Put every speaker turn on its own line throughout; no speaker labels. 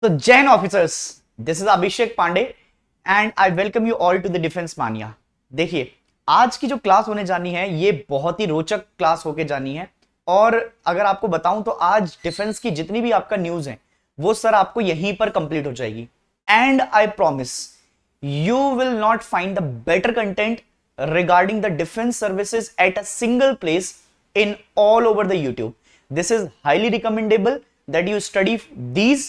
तो जैन officers, this is Abhishek Pandey and I welcome you all to the defence mania. देखिए, आज की जो क्लास होने जानी है ये बहुत ही रोचक क्लास होके जानी है। और अगर आपको बताऊं तो आज डिफेंस की जितनी भी आपका न्यूज है वो सर आपको यहीं पर कंप्लीट हो जाएगी। And I promise you will not find the better content regarding the defense services at a single place in all over the YouTube. This is highly recommendable that you study these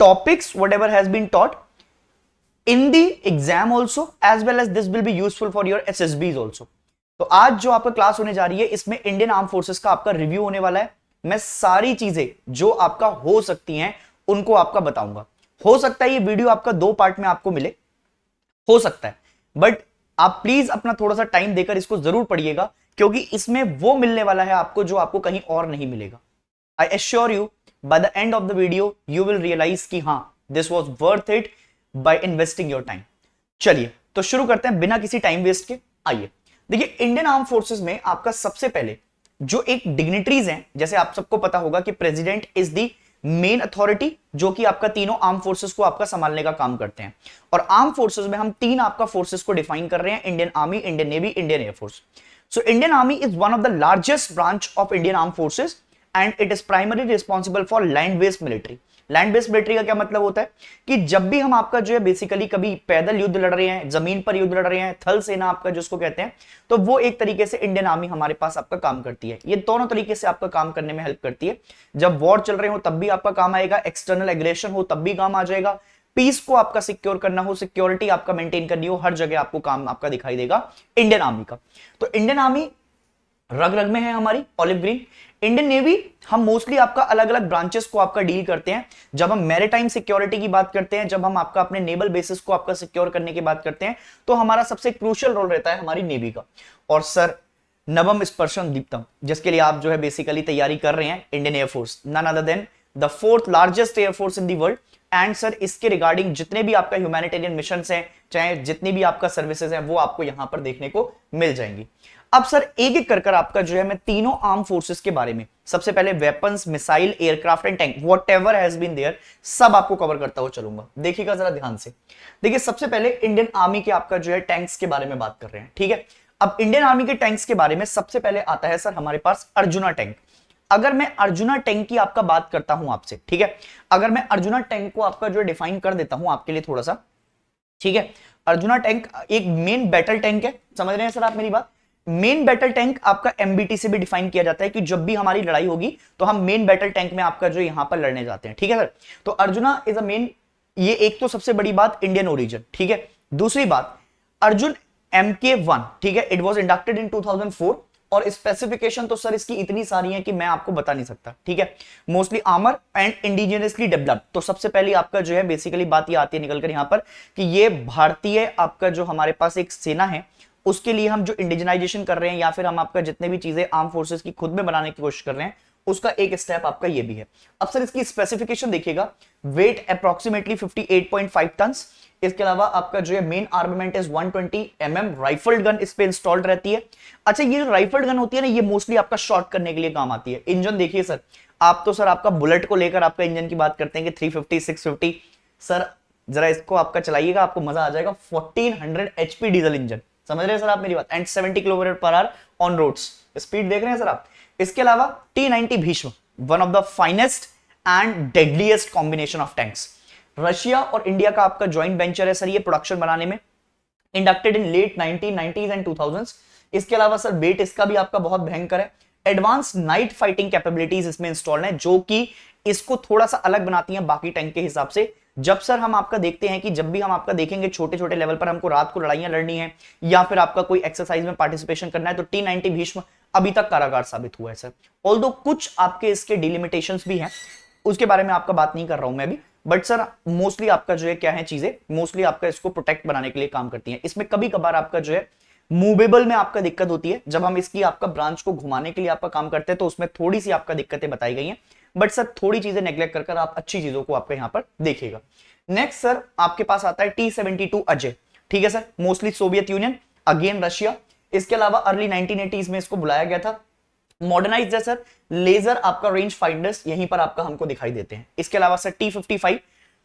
topics whatever has been taught in the exam also, as well as this will be useful for your SSBs also. तो आज जो आपका class होने जा रही है इसमें Indian arm forces का आपका रिव्यू होने वाला है। मैं सारी चीजें जो आपका हो सकती हैं उनको आपका बताऊंगा। हो सकता है ये वीडियो आपका 2 पार्ट में आपको मिले, हो सकता है, बट आप प्लीज अपना थोड़ा सा टाइम देकर इसको जरूर पढ़िएगा, क्योंकि इसमें वो मिलने वाला है आपको जो आपको कहीं और नहीं मिलेगा। I assure you by the end of the video you will realise कि हाँ, this was worth it by investing your time. चलिए तो शुरू करते हैं बिना किसी टाइम वेस्ट के। आइए देखिए, इंडियन आर्म फोर्सेस में आपका सबसे पहले जो एक डिग्निटरीज हैं, जैसे आप सबको पता होगा कि president is the main authority जो कि आपका तीनों आर्म फोर्सेस को आपका संभालने का काम करते हैं। और आर्म फोर्सेस में हम 3 आपका फोर्सेस को डिफाइन कर रहे हैं, Indian army, Indian navy, Indian air force. So Indian army is one of the largest branch of Indian arm forces and it is primary responsible for land based military. Land based military का क्या मतलब होता है कि जब भी हम आपका जो है बेसिकली कभी पैदल युद्ध लड़ रहे हैं, जमीन पर युद्ध लड़ रहे हैं, थल सेना आपका जिसको कहते हैं, तो वो एक तरीके से इंडियन आर्मी हमारे पास आपका काम करती है। ये दोनों तरीके से आपका काम करने में हेल्प करती है। जब वॉर चल रहे हो तब भी आपका काम आएगा, एक्सटर्नल एग्रेशन हो तब भी काम आ जाएगा, पीस को आपका सिक्योर करना हो, सिक्योरिटी आपका मेंटेन करनी हो, हर जगह आपको काम आपका दिखाई देगा इंडियन आर्मी का। तो इंडियन आर्मी रग रग में है हमारी, ऑलिव ग्रीन। इंडियन नेवी हम मोस्टली आपका अलग अलग ब्रांचेस को आपका डील करते हैं। जब हम मैरीटाइम सिक्योरिटी की बात करते हैं, जब हम आपका अपने नेवल बेसिस को आपका सिक्योर करने की बात करते हैं, तो हमारा सबसे क्रूशियल रोल रहता है हमारी नेवी का। और सर नवम स्पर्शन दीप्तम, जिसके लिए आप जो है बेसिकली तैयारी कर रहे हैं, Indian air force, none other than the 4th largest air force in the world. And sir इसके रिगार्डिंग जितने भी आपका ह्यूमैनिटेरियन मिशन हैं, चाहे जितनी भी आपका सर्विसेज हैं, वो आपको यहां पर देखने को मिल जाएंगी। अब सर एक एक कर आपका जो है मैं तीनों आर्म फोर्सेस के बारे में, सबसे पहले weapons, missile, aircraft and tank, whatever has been there, सब आपको कवर करता हुआ चलूंगा। देखिएगा जरा ध्यान से। देखिए सबसे पहले इंडियन आर्मी के आपका जो है टैंक्स के बारे में बात कर रहे हैं, ठीक है। अब इंडियन आर्मी के टैंक्स के बारे में सबसे पहले आता है सर हमारे पास अर्जुना टैंक। अगर मैं अर्जुना टैंक की आपका बात करता हूं आपसे, ठीक है, अगर मैं अर्जुना टैंक को आपका जो डिफाइन कर देता हूं आपके लिए थोड़ा सा, ठीक है। अर्जुना टैंक एक मेन बैटल टैंक है, समझ रहे हैं सर आप मेरी बात। मेन बैटल टैंक आपका एमबीटी से भी डिफाइन किया जाता है कि जब भी हमारी लड़ाई होगी तो हम मेन बैटल टैंक में आपका जो यहां पर लड़ने जाते हैं, ठीक है सर। तो अर्जुना इज अ मेन, ये एक तो सबसे बड़ी बात इंडियन ओरिजिन, ठीक है। दूसरी बात अर्जुन MK1, ठीक है, इट वाज इंडक्टेड इन 2004 और स्पेसिफिकेशन तो सर इसकी इतनी सारी हैं कि मैं आपको बता नहीं सकता, ठीक है। Mostly armour and indigenously developed. तो सबसे पहले आपका जो है बेसिकली बात ये आती है निकल कर यहां पर कि ये भारतीय आपका जो हमारे पास एक सेना है उसके लिए हम जो इंडिजनाइजेशन कर रहे हैं, या फिर हम आपका जितने भी चीजें आर्म फोर्सेस की खुद में बनाने की कोशिश कर रहे हैं, उसका एक स्टेप आपका ये भी है। अब सर इसकी स्पेसिफिकेशन देखिएगा, वेट अप्रोक्सीमेटली 58.5 टन्स। इसके अलावा आपका जो है main armament is 120 mm rifled gun इस पे इंस्टॉल्ड रहती है। अच्छा, ये जो राइफल्ड गन होती है ना, ये मोस्टली आपका शॉट करने के लिए काम आती है। इंजन देखिए सर, आप तो सर आपका बुलेट को लेकर आपका इंजन की बात करते हैं कि 350 650, सर जरा इसको आपका चलाइएगा, आपको मजा आ जाएगा। 1400 HP डीजल इंजन, समझ रहे हैं सर आप मेरी बात, and 70 km/h on roads, speed देख रहे हैं सर आप। इसके अलावा T90 Bhishma, one of the finest and deadliest combination of tanks. Russia और इंडिया का आपका ज्वाइंट वेंचर है सर ये प्रोडक्शन बनाने में, inducted in late 1990s and 2000s। इसके अलावा सर वेट इसका भी आपका बहुत भयंकर है। एडवांस नाइट फाइटिंग कैपेबिलिटीज इसमें इंस्टॉल्ड है जो कि इसको थोड़ा सा अलग बनाती हैं बाकी टैंक के हिसाब से। जब सर हम आपका देखते हैं कि जब भी हम आपका देखेंगे छोटे छोटे लेवल पर हमको रात को लड़ाइयां लड़नी है या फिर आपका कोई एक्सरसाइज में पार्टिसिपेशन करना है, तो T90 भीष्म अभी तक कारागार साबित हुआ है सर। ऑल्दो कुछ आपके इसके डिलिमिटेशंस भी हैं, उसके बारे में आपका बात नहीं कर रहा हूं मैं भी, बट सर मोस्टली आपका जो है क्या है चीजें, मोस्टली आपका इसको प्रोटेक्ट बनाने के लिए काम करती हैं। इसमें कभी कभार आपका जो है मूवेबल में आपका दिक्कत होती है, जब हम इसकी आपका ब्रांच को घुमाने के लिए आपका काम करते हैं तो उसमें थोड़ी सी आपका दिक्कतें बताई गई हैं, बट सर थोड़ी चीजें नेग्लेक्ट कर आप अच्छी चीजों को आपका यहां पर देखिएगा। नेक्स्ट सर आपके पास आता है T-72 अजय, ठीक है sir, mostly Soviet union, again Russia. इसके अलावा अर्ली 1980s में इसको बुलाया गया था। मॉडर्नाइज्ड है सर, लेजर आपका रेंज फाइंडर्स यहीं पर आपका हमको दिखाई देते हैं। इसके अलावा सर T-55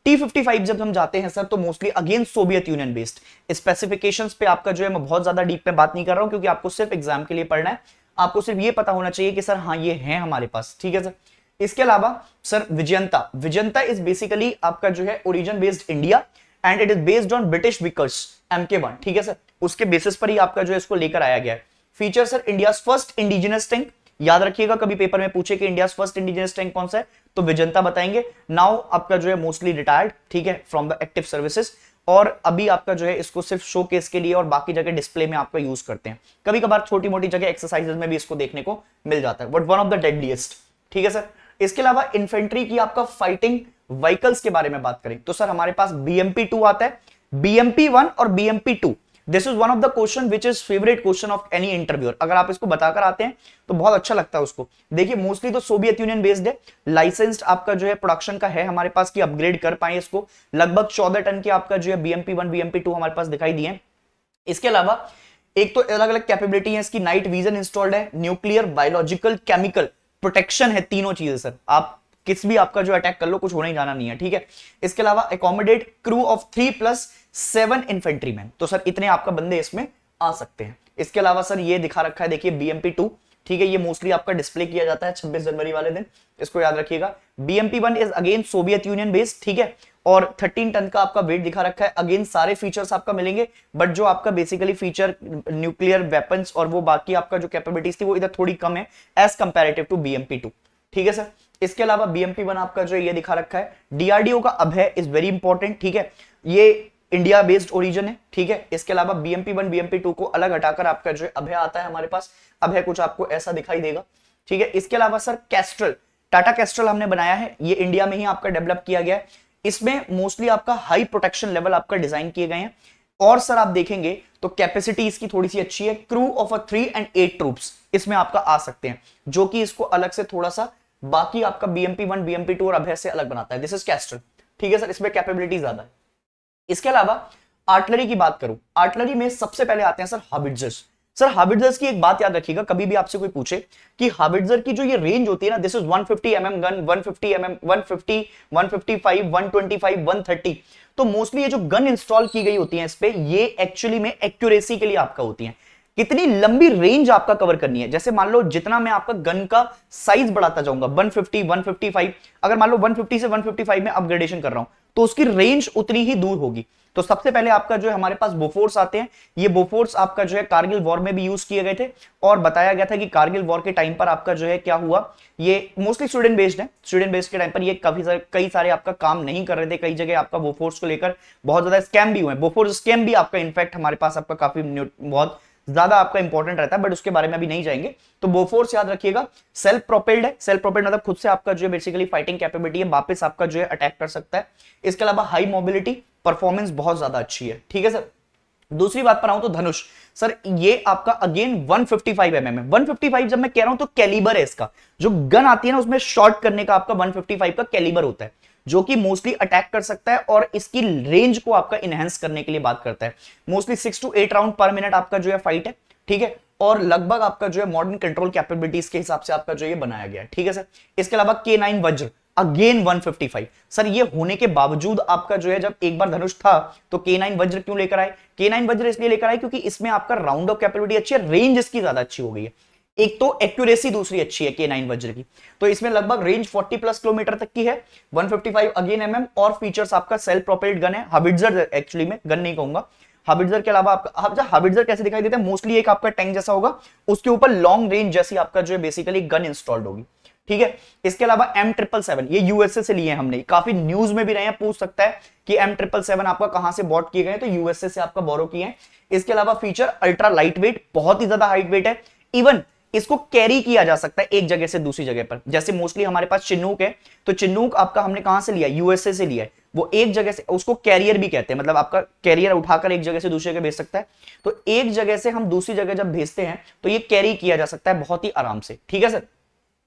T55 जब हम जाते हैं सर तो mostly again Soviet union based. Specifications पे आपका जो है मैं बहुत ज्यादा डीप में बात नहीं कर रहा हूं क्योंकि आपको सिर्फ एग्जाम के लिए पढ़ना है, आपको सिर्फ ये पता होना चाहिए कि सर हाँ ये है हमारे पास, ठीक है सर। इसके अलावा sir Vijayanta, Vijayanta is basically आपका जो है origin based India and it is based on British Vickers MK1, ठीक है सर, उसके बेसिस पर ही आपका जो है इसको लेकर आया गया है। Feature sir India first indigenous tank, याद रखिएगा कभी पेपर में पूछे कि इंडिया फर्स्ट इंडिजिनस टैंक कौन सा है तो विजंता बताएंगे। नाउ आपका जो है मोस्टली रिटायर्ड, ठीक है, फ्रॉम द एक्टिव सर्विसेज, और अभी आपका जो है इसको सिर्फ शो केस के लिए और बाकी जगह डिस्प्ले में आपका यूज करते हैं, कभी कभार छोटी मोटी जगह एक्सरसाइजेस में भी इसको देखने को मिल जाता है, but one of the deadliest, ठीक है सर। इसके अलावा इन्फेंट्री की आपका फाइटिंग व्हीकल्स के बारे में बात करें तो सर हमारे पास BMP-2 आता है, BMP-1 और BMP-2। This is one of the question which is favourite question of any interviewer, अगर आप इसको बताकर आते हैं तो बहुत अच्छा लगता है उसको। देखिए मोस्टली तो सोवियत यूनियन बेस्ड है, लाइसेंस्ड आपका जो है प्रोडक्शन का है हमारे पास कि अपग्रेड कर पाए इसको, लगभग 14 टन के आपका जो है BMP-1 BMP-2 हमारे पास दिखाई दिए। इसके अलावा एक तो अलग अलग कैपेबिलिटी है इसकी, नाइट विजन इंस्टॉल्ड है, न्यूक्लियर, बायोलॉजिकल, केमिकल प्रोटेक्शन है, तीनों चीजें सर, आप किस भी आपका जो अटैक कर लो कुछ होने ही जाना नहीं है, ठीक है। इसके अलावा अकोमोडेट क्रू ऑफ 3+7 इन्फेंट्रीमैन, तो सर इतने आपका बंदे इसमें आ सकते हैं। इसके अलावा सर ये दिखा रखा है देखिए BMP-2, ठीक है, ये मोस्टली आपका डिस्प्ले किया जाता है 26 जनवरी वाले दिन, इसको याद रखिएगा। BMP-1 is again Soviet union based, ठीक है, और 13 टन का आपका वेट दिखा रखा है, अगेन सारे फीचर्स आपका मिलेंगे, बट जो आपका बेसिकली फीचर न्यूक्लियर वेपन्स और वो बाकी आपका जो कैपेबिलिटीज थी वो इधर थोड़ी कम है एज कंपैरेटिव टू BMP-2, ठीक है सर। इसके अलावा BMP-1 आपका जो ये दिखा रखा है, DRDO का अभय इज वेरी इंपॉर्टेंट, ठीक है, ये इंडिया बेस्ड ओरिजिन है, ठीक है। इसके अलावा BMP-1 BMP-2 को अलग हटाकर आपका जो अभय आता है हमारे पास, अभय कुछ आपको ऐसा दिखाई देगा, ठीक है। इसके अलावा सर कैस्ट्रल, टाटा कैस्ट्रल हमने बनाया है, ये इंडिया में ही आपका डेवलप किया गया है, इसमें मोस्टली आपका हाई प्रोटेक्शन लेवल आपका डिजाइन किए गए हैं, और सर आप देखेंगे तो कैपेसिटी इसकी थोड़ी सी अच्छी है, क्रू ऑफ 3 and 8 ट्रूप्स इसमें आपका आ सकते हैं, जो कि इसको अलग से थोड़ा सा बाकी आपका BMP-1 BMP-2 और अभय से अलग बनाता है। दिस इज कैस्ट्रल, ठीक है सर, इसमें कैपेबिलिटी ज्यादा है। इसके अलावा आर्टिलरी की बात करूं, आर्टिलरी में सबसे पहले आते हैं सर हाविट्जर्स। सर हाविट्जर्स की एक बात याद रखिएगा, कभी भी आपसे कोई पूछे कि हाविट्जर की जो ये रेंज होती है ना, this is 150 mm gun, 150 mm, 150, 155, 125, 130, तो मोस्टली ये जो गन इंस्टॉल की गई होती है इस पे, ये एक्चुअली में एक्यूरेसी के लिए आपका होती है, कितनी लंबी रेंज आपका कवर करनी है। जैसे मान लो जितना मैं आपका गन का साइज बढ़ाता जाऊंगा 150, 155, अगर मान लो 150 से 155 में अपग्रेडेशन कर रहा हूं तो उसकी रेंज उतनी ही दूर होगी। तो सबसे पहले आपका जो है हमारे पास बोफोर्स आते हैं, ये बोफोर्स आपका जो है कारगिल वॉर में भी यूज किए गए थे, और बताया गया था कि कारगिल वॉर के टाइम पर आपका जो है क्या हुआ, ये मोस्टली स्वीडन बेस्ड है, स्वीडन बेस्ड के टाइम पर ये कई सारे आपका काम नहीं कर रहे थे, कई जगह आपका बोफोर्स को लेकर बहुत ज्यादा स्कैम भी हुए, बोफोर्स स्कैम भी आपका इनफैक्ट हमारे पास आपका काफी बहुत ज्यादा आपका इंपॉर्टेंट रहता है, बट उसके बारे में अभी नहीं जाएंगे। तो बोफोर्स याद रखिएगा, सेल्फ प्रोपेल्ड है, सेल्फ प्रोपेल्ड मतलब खुद से आपका जो है बेसिकली फाइटिंग कैपेबिलिटी है, वापस आपका जो है अटैक कर सकता है। इसके अलावा हाई मोबिलिटी, परफॉर्मेंस बहुत ज्यादा अच्छी है, ठीक है सर। दूसरी बात पर आऊं तो धनुष, सर ये आपका अगेन 155 mm है। 155 जब मैं कह रहा हूं तो कैलिबर है इसका, जो गन आती है ना उसमें शॉट करने का आपका 155 का कैलिबर होता है, जो कि मोस्टली अटैक कर सकता है और इसकी रेंज को आपका इनहेंस करने के लिए बात करता है। मोस्टली 6 to 8 राउंड पर मिनट आपका जो है फाइट है, ठीक है, और लगभग आपका जो है मॉडर्न कंट्रोल कैपेबिलिटीज के हिसाब से आपका जो ये बनाया गया है, ठीक है सर। इसके अलावा K9 वज्र अगेन 155, सर ये होने के बावजूद आपका जो है जब एक बार धनुष था तो K9 वज्र क्यों लेकर आए, K9 वज्र इसलिए लेकर आए क्योंकि इसमें आपका राउंड ऑफ कैपेबिलिटी अच्छी है, रेंज इसकी ज्यादा अच्छी हो गई है, एक तो एक्यूरेसी दूसरी अच्छी है K9 वज्र की, तो इसमें लगभग रेंज 40+ किलोमीटर तक की है, 155 अगेन mm, और फीचर्स आपका सेल्फ प्रोपेल्ड गन है, हाविट्जर एक्चुअली में गन नहीं कहूंगा। हाविट्जर के अलावा आपका हाविट्जर कैसे दिखाई देता है, मोस्टली एक आपका टैंक जैसा होगा, उसके ऊपर लॉन्ग रेंज जैसी आपका जो है बेसिकली गन इंस्टॉल्ड होगी, ठीक है। इसके अलावा M777, ये यूएसए से लिए हैं हमने, काफी न्यूज में भी रहे हैं, पूछ सकता है कि M777 आपका कहां से बॉट किए गए, तो यूएसए से आपका बोरो किए हैं। इसके अलावा फीचर अल्ट्रा लाइट वेट, बहुत ही ज्यादा हाइट वेट है, इवन इसको कैरी किया जा सकता है एक जगह से दूसरी जगह पर, जैसे मोस्टली हमारे पास चिन्नूक है, तो चिन्नूक आपका हमने कहां से लिया, यूएसए से लिया है, वो एक जगह से, उसको कैरियर भी कहते हैं, मतलब आपका कैरियर उठाकर एक जगह से दूसरी जगह भेज सकता है, तो एक जगह से हम दूसरी जगह जब भेजते हैं तो ये कैरी किया जा सकता है बहुत ही आराम से, ठीक है सर।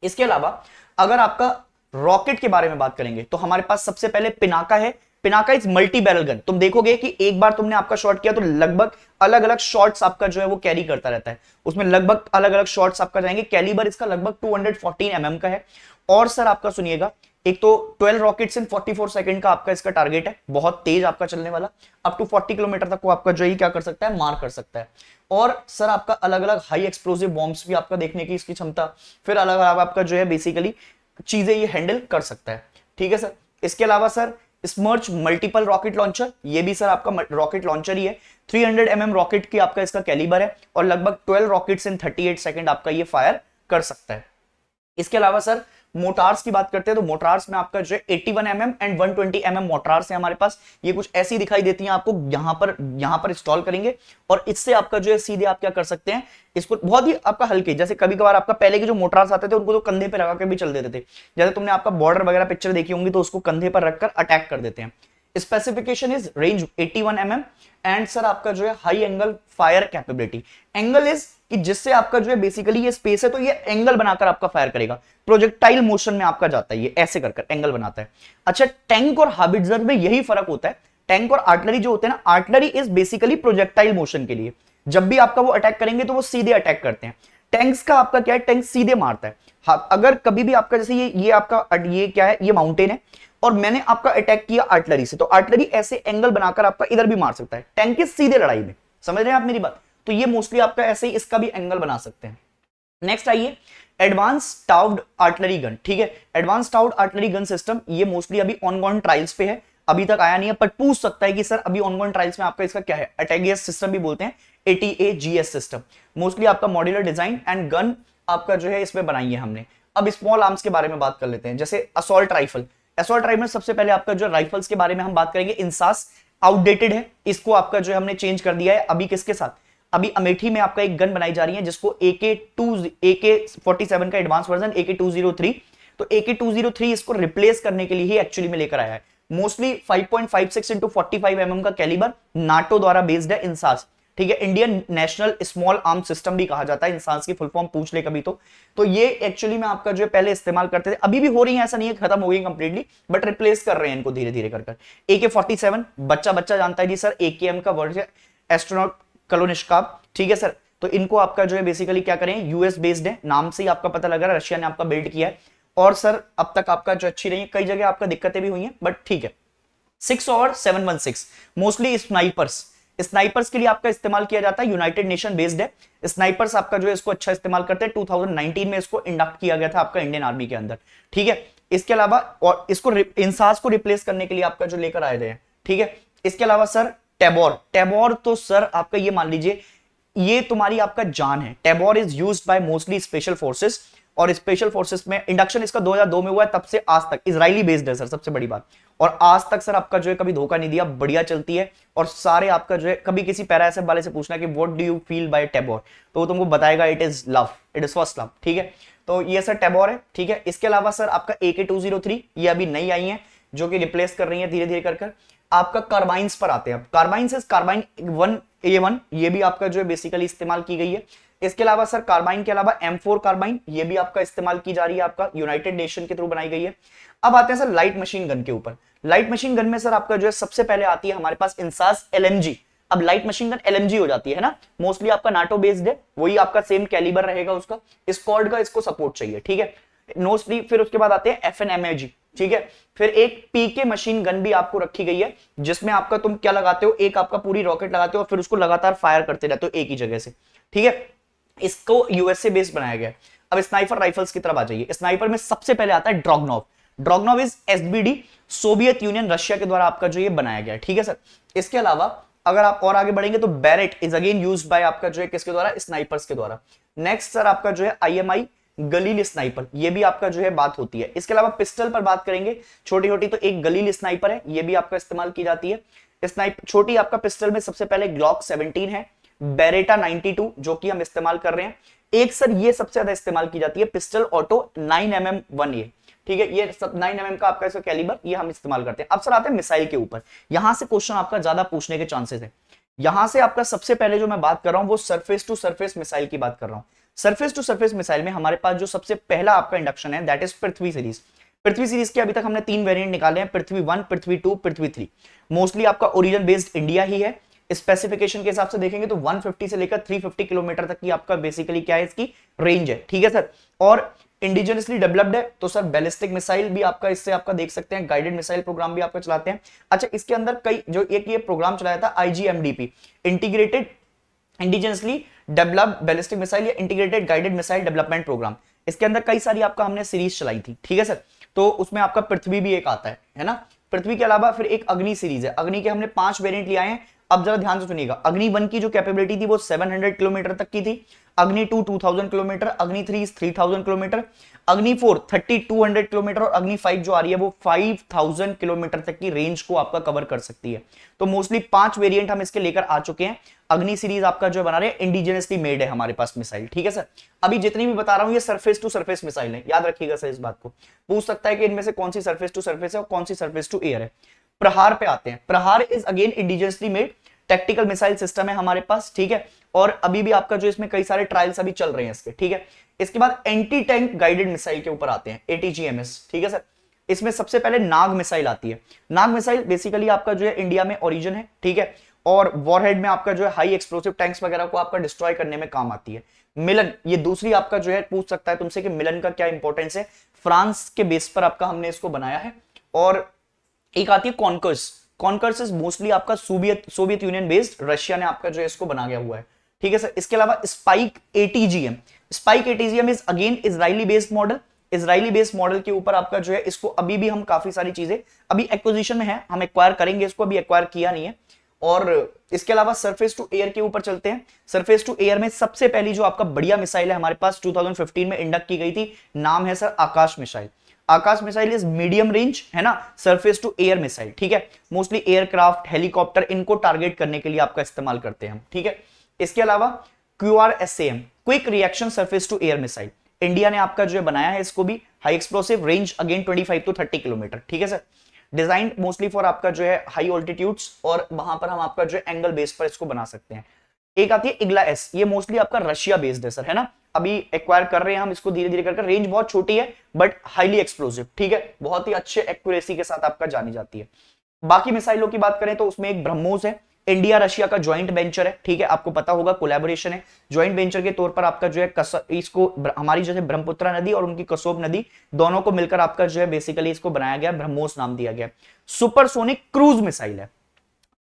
इसके अलावा अगर आपका रॉकेट के बारे में बात करेंगे तो हमारे पास सबसे पहले पिनाका है, Pinaka is multi barrel gun, तुम देखोगे कि एक बार तुमने आपका शॉट किया तो लगभग अलग अलग शॉट्स आपका जो है वो कैरी करता रहता है, उसमें लगभग अलग अलग शॉट्स आपका जाएंगे, कैलिबर इसका लगभग 214 mm का है, और सर आपका सुनिएगा एक तो 12 रॉकेट्स इन 44 सेकंड का आपका इसका टारगेट है, बहुत तेज आपका चलने वाला, अप टू 40 किलोमीटर तक को आपका जो ही क्या कर सकता है, मार कर सकता है। और सर आपका अलग अलग हाई एक्सप्लोसिव बॉम्ब्स भी आपका देखने की इसकी क्षमता, फिर अलग अलग आपका जो है बेसिकली चीजें ये हैंडल कर सकता है। ठीक है सर। इसके अलावा सर स्मर्च मल्टीपल रॉकेट लॉन्चर, ये भी सर आपका रॉकेट लॉन्चर ही है। 300 रॉकेट की आपका इसका कैलिबर है और लगभग 12 रॉकेट्स इन 38 सेकंड आपका ये फायर कर सकता है। इसके अलावा सर मोटार्स की बात करते हैं तो मोटार्स में आपका जो है 81 एंड 120 मोटार्स है हमारे पास। ये कुछ ऐसी दिखाई देती हैं आपको, यहां पर इंस्टॉल करेंगे और इससे आपका जो है सीधे आप क्या कर सकते हैं, इसको बहुत ही आपका हल्के, जैसे कभी कभार आपका पहले के जो मोटार्स आते थे उनको तो कंधे पे लगा के भी चल देते थे, जैसे तुमने आपका बॉर्डर वगैरह पिक्चर देखी होंगी तो उसको कंधे पर रखकर अटैक कर देते हैं। Specification is range 81 and sir आपका जो है high angle fire capability. Angle is कि जिससे आपका जो है बेसिकली ये स्पेस है तो ये एंगल बनाकर आपका फायर करेगा, प्रोजेक्टाइल मोशन में आपका जाता है, ये ऐसे कर एंगल बनाता है। अच्छा, टैंक और हाबिट्जर में यही फर्क होता है। टैंक और आर्टिलरी जो होते हैं ना, artillery is basically projectile motion के लिए, जब भी आपका वो अटैक करेंगे तो वो सीधे अटैक करते हैं। टैंक्स का आपका क्या है, टैंक सीधे मारता है। हाँ, अगर कभी भी आपका जैसे ये आपका ये क्या है, ये माउंटेन है और मैंने आपका अटैक किया आर्टिलरी से, तो आर्टिलरी ऐसे एंगल बनाकर आपका इधर भी मार सकता है। टैंक की सीधे लड़ाई में, समझ रहे हैं आप मेरी बात, तो ये मोस्टली आपका ऐसे ही इसका भी एंगल बना सकते हैं। नेक्स्ट आइए, एडवांस टाउड आर्टिलरी गन। ठीक है, advance towed artillery gun system ये मोस्टली अभी ऑनगोइंग ट्रायल्स पे है, अभी तक आया नहीं है, पर पूछ सकता है कि सर अभी ऑनगोइंग ट्रायल्स में आपका इसका क्या है, अटैगियस सिस्टम भी बोलते हैं, ATAGS सिस्टम। मोस्टली आपका मॉड्यूलर डिजाइन एंड गन आपका जो है इसमें बनाई है हमने। अब स्मॉल आर्म्स के बारे में बात कर लेते हैं, जैसे असॉल्ट राइफल। असॉल्ट राइफल सबसे पहले आपका जो राइफल्स के बारे में हम बात करेंगे। इंसास आउटडेटेड है, इसको आपका जो है हमने चेंज कर दिया है। अभी किसके साथ, अभी अमेठी में आपका एक गन बनाई जा रही है जिसको AK-47 का एडवांस वर्जन AK-203, तो AK-203 इसको रिप्लेस करने के लिए ही एक्चुअली में लेकर आया है। मोस्टली 5.56 इंटू 45 का कैलिबर, नाटो द्वारा बेस्ड है इंसास। ठीक है, Indian national small arm system भी कहा जाता है, इंसास की फुल फॉर्म पूछ ले कभी तो ये एक्चुअली में आपका जो है पहले इस्तेमाल करते थे, अभी भी हो रही है, ऐसा नहीं है खत्म हो गई कंप्लीटली, बट रिप्लेस कर रहे हैं इनको धीरे धीरे कर। AK-47 बच्चा जानता है जी सर, AKM का वर्ड है, एस्ट्रोनॉट कलोनिष्काब। ठीक है सर, तो इनको आपका जो है बेसिकली क्या करें, यूएस बेस्ड है, नाम से ही आपका पता लग रहा है रशिया ने आपका बिल्ड किया है। और सर अब तक आपका जो अच्छी रही है, कई जगह आपका दिक्कतें भी हुई हैं, बट ठीक है। 6 और 716 मोस्टली स्नाइपर्स के लिए आपका इस्तेमाल किया जाता है, यूनाइटेड नेशन बेस्ड है। स्नाइपर्स आपका जो है इसको अच्छा इस्तेमाल करते हैं, 2019 में इसको इंडक्ट किया गया था आपका इंडियन आर्मी के अंदर। ठीक है, इसके अलावा और इसको इंसास को रिप्लेस करने के लिए आपका जो लेकर आए थे। ठीक है, इसके अलावा सर टेबोर तो सर आपका ये मान लीजिए ये तुम्हारी आपका जान है। Tavor is used by mostly special forces, और स्पेशल फोर्सेस में इंडक्शन इसका 2002 में हुआ है, तब से आज तक इजरायली बेस्ड है सर, सबसे बड़ी बात। और आज तक सर आपका जो है कभी धोखा नहीं दिया, बढ़िया चलती है। और सारे आपका जो है कभी किसी पैरा एसएफ वाले से पूछना कि what do you feel by Tavor, तो वो तुमको बताएगा it is love, it is first love. ठीक है, तो ये सर टेबोर है। ठीक है, इसके अलावा सर आपका AK-203 ये अभी नई आई है जो कि रिप्लेस कर रही है धीरे धीरे कर। आपका कार्बाइंस पर आते हैं। अब कार्बाइन 1A1 ये भी आपका जो है बेसिकली इस्तेमाल की गई है। इसके अलावा सर कार्बाइन के अलावा M4 कार्बाइन ये भी आपका इस्तेमाल की जा रही है, आपका यूनाइटेड नेशन के थ्रू बनाई गई है। अब आते हैं सर लाइट मशीन गन के ऊपर। लाइट मशीन गन में सर आपका जो है सबसे पहले आती है हमारे पास इंसास LMG। अब लाइट मशीन गन LMG हो जाती है ना, मोस्टली आपका नाटो बेस्ड है, वही आपका सेम कैलिबर रहेगा उसका, स्क्वाड का इसको सपोर्ट चाहिए। ठीक है, मोस्टली फिर उसके बाद आते हैं FNMAG। ठीक है, फिर एक PK मशीन गन भी आपको रखी गई है, जिसमें आपका तुम क्या लगाते हो, एक आपका पूरी रॉकेट लगाते हो और फिर उसको लगातार फायर करते रहते हो एक ही जगह से। ठीक है, इसको USA बेस्ड बनाया गया। अब स्नाइपर राइफल्स की तरफ आ जाइए। स्नाइपर में सबसे पहले आता है Dragunov is SBD, Soviet Union Russia के द्वारा आपका जो ये बनाया गया है। ठीक है सर, इसके अलावा अगर आप और आगे बढ़ेंगे तो Barrett is again used by आपका जो है किसके द्वारा, स्नाइपर्स के द्वारा। नेक्स्ट सर आपका जो है IMI गलील स्नाइपर, ये भी आपका जो है बात होती है। इसके अलावा पिस्टल पर बात करेंगे, छोटी छोटी तो एक गलील स्नाइपर है, ये भी आपका इस्तेमाल की जाती है। छोटी आपका पिस्टल में सबसे पहले ग्लॉक 17 है, बेरेटा 92 जो कि हम इस्तेमाल कर रहे हैं। एक सर ये सबसे ज्यादा इस्तेमाल की जाती है पिस्टल ऑटो 9mm1A। ठीक है, ये 9mm का आपका इसका कैलिबर ये हम इस्तेमाल करते हैं। अब सर आते हैं मिसाइल के ऊपर, यहां से क्वेश्चन आपका ज्यादा पूछने के चांसेस है। यहां से आपका सबसे पहले जो मैं बात कर रहा हूं वो सरफेस टू सरफेस मिसाइल की बात कर रहा हूं। सरफेस टू सरफेस मिसाइल में हमारे पास जो सबसे पहला आपका इंडक्शन है that is Prithvi series. Prithvi series के अभी तक हमने 3 वेरिएंट निकाले हैं, पृथ्वी 1, पृथ्वी 2, पृथ्वी 3। मोस्टली आपका ओरिजिन बेस्ड इंडिया ही है। स्पेसिफिकेशन के हिसाब से देखेंगे तो 150 से लेकर 350 किलोमीटर तक की आपका बेसिकली क्या है इसकी रेंज है। ठीक है सर, और इंडिजिनसली डेवलप्ड है, तो सर बैलिस्टिक मिसाइल भी आपका इससे आपका देख सकते हैं, गाइडेड मिसाइल प्रोग्राम भी आपका चलाते हैं। अच्छा, इसके अंदर कई जो एक ये प्रोग्राम चलाया था IGMDP, integrated indigenously developed ballistic missile या integrated guided missile development program, इसके अंदर कई सारी आपका हमने सीरीज चलाई थी, ठीक है सर। तो उसमें आपका पृथ्वी भी एक आता है ना। पृथ्वी के अलावा फिर एक अग्नि सीरीज है, अग्नि के हमने 5 वेरिएंट ले आए हैं। अब जरा ध्यान से सुनिएगा, अग्नि 1 की जो कैपेबिलिटी थी वो 700 किलोमीटर तक की थी, अग्नि 2 2000 किलोमीटर, अग्नि 3 3000 किलोमीटर, अग्नि 4 3200 किलोमीटर और अग्नि 5 जो आ रही है वो 5000 किलोमीटर तक की रेंज को आपका कवर कर सकती है। तो मोस्टली 5 वेरिएंट हम इसके लेकर आ चुके हैं। अग्नि सीरीज आपका जो बना रहे हैं इंडिजिनसली मेड है हमारे पास मिसाइल, ठीक है सर। अभी जितनी भी बता रहा हूं ये सरफेस टू सरफेस मिसाइल है, याद रखिएगा सर इस बात को। पूछ सकता है कि इनमें से कौन सी सरफेस टू सरफेस है और कौन सी सरफेस टू एयर है। प्रहार पे आते हैं, प्रहार is again indigenously made tactical missile system है हमारे पास, ठीक है। और अभी भी आपका जो इसमें कई सारे ट्रायल्स अभी चल रहे हैं इसके, ठीक है। इसके बाद एंटी टैंक गाइडेड मिसाइल के ऊपर आते हैं, ATGMS, ठीक है सर। इसमें सबसे पहले नाग मिसाइल आती है। नाग मिसाइल बेसिकली आपका जो है इंडिया में ओरिजिन है, ठीक है। और वॉरहेड में आपका जो है हाई एक्सप्लोसिव टैंक्स वगैरह को आपका डिस्ट्रॉय करने में काम आती है। मिलन, ये दूसरी आपका जो है पूछ सकता है तुमसे कि मिलन का क्या इंपॉर्टेंस है, फ्रांस के बेस पर आपका हमने इसको बनाया है। और एक आती है कॉन्कर्स, कॉन्कर्स इज मोस्टली आपका सोवियत यूनियन बेस्ड, रशिया ने आपका जो है इसको बना गया हुआ है, ठीक है सर। इसके अलावा spike ATGM, spike ATGM is again Israeli based model, Israeli based model के ऊपर आपका जो है इसको अभी भी हम काफी सारी चीजें अभी एक्विजिशन में है, हम एक्वायर करेंगे इसको, अभी एक्वायर किया नहीं है। और इसके अलावा सरफेस टू एयर के ऊपर चलते हैं। सरफेस टू एयर में सबसे पहली जो आपका बढ़िया मिसाइल है हमारे पास 2015 में इंडक्ट की गई थी, नाम है sir Akash missile. Akash missile is medium range है ना, सरफेस टू एयर मिसाइल, ठीक है। मोस्टली एयरक्राफ्ट, हेलीकॉप्टर, इनको टारगेट करने के लिए आपका इस्तेमाल करते हैं हम, ठीक है। इसके अलावा QRSAM, quick reaction surface to air missile, India ने आपका जो है बनाया है इसको भी, high explosive, range again 25 to 30 kilometre, ठीक है सर। डिजाइन मोस्टली फॉर आपका जो है हाई ऑल्टीट्यूड्स, और वहां पर हम आपका जो है एंगल बेस पर इसको बना सकते हैं। एक आती है इग्ला S, ये मोस्टली आपका रशिया बेस्ड है सर, है ना। अभी एक्वायर कर रहे हैं हम इसको धीरे धीरे करके, रेंज बहुत छोटी है बट हाईली एक्सप्लोसिव, ठीक है, बहुत ही अच्छे एक्यूरेसी के साथ आपका जानी जाती है। बाकी मिसाइलों की बात करें तो उसमें एक ब्रह्मोस है, इंडिया रशिया का ज्वाइंट वेंचर है, ठीक है, आपको पता होगा कोलैबोरेशन है। ज्वाइंट वेंचर के तौर पर आपका जो है इसको हमारी जो है ब्रह्मपुत्रा नदी और उनकी कसोब नदी दोनों को मिलकर आपका जो है बेसिकली इसको बनाया गया, ब्रह्मोस नाम दिया गया। सुपरसोनिक क्रूज मिसाइल है।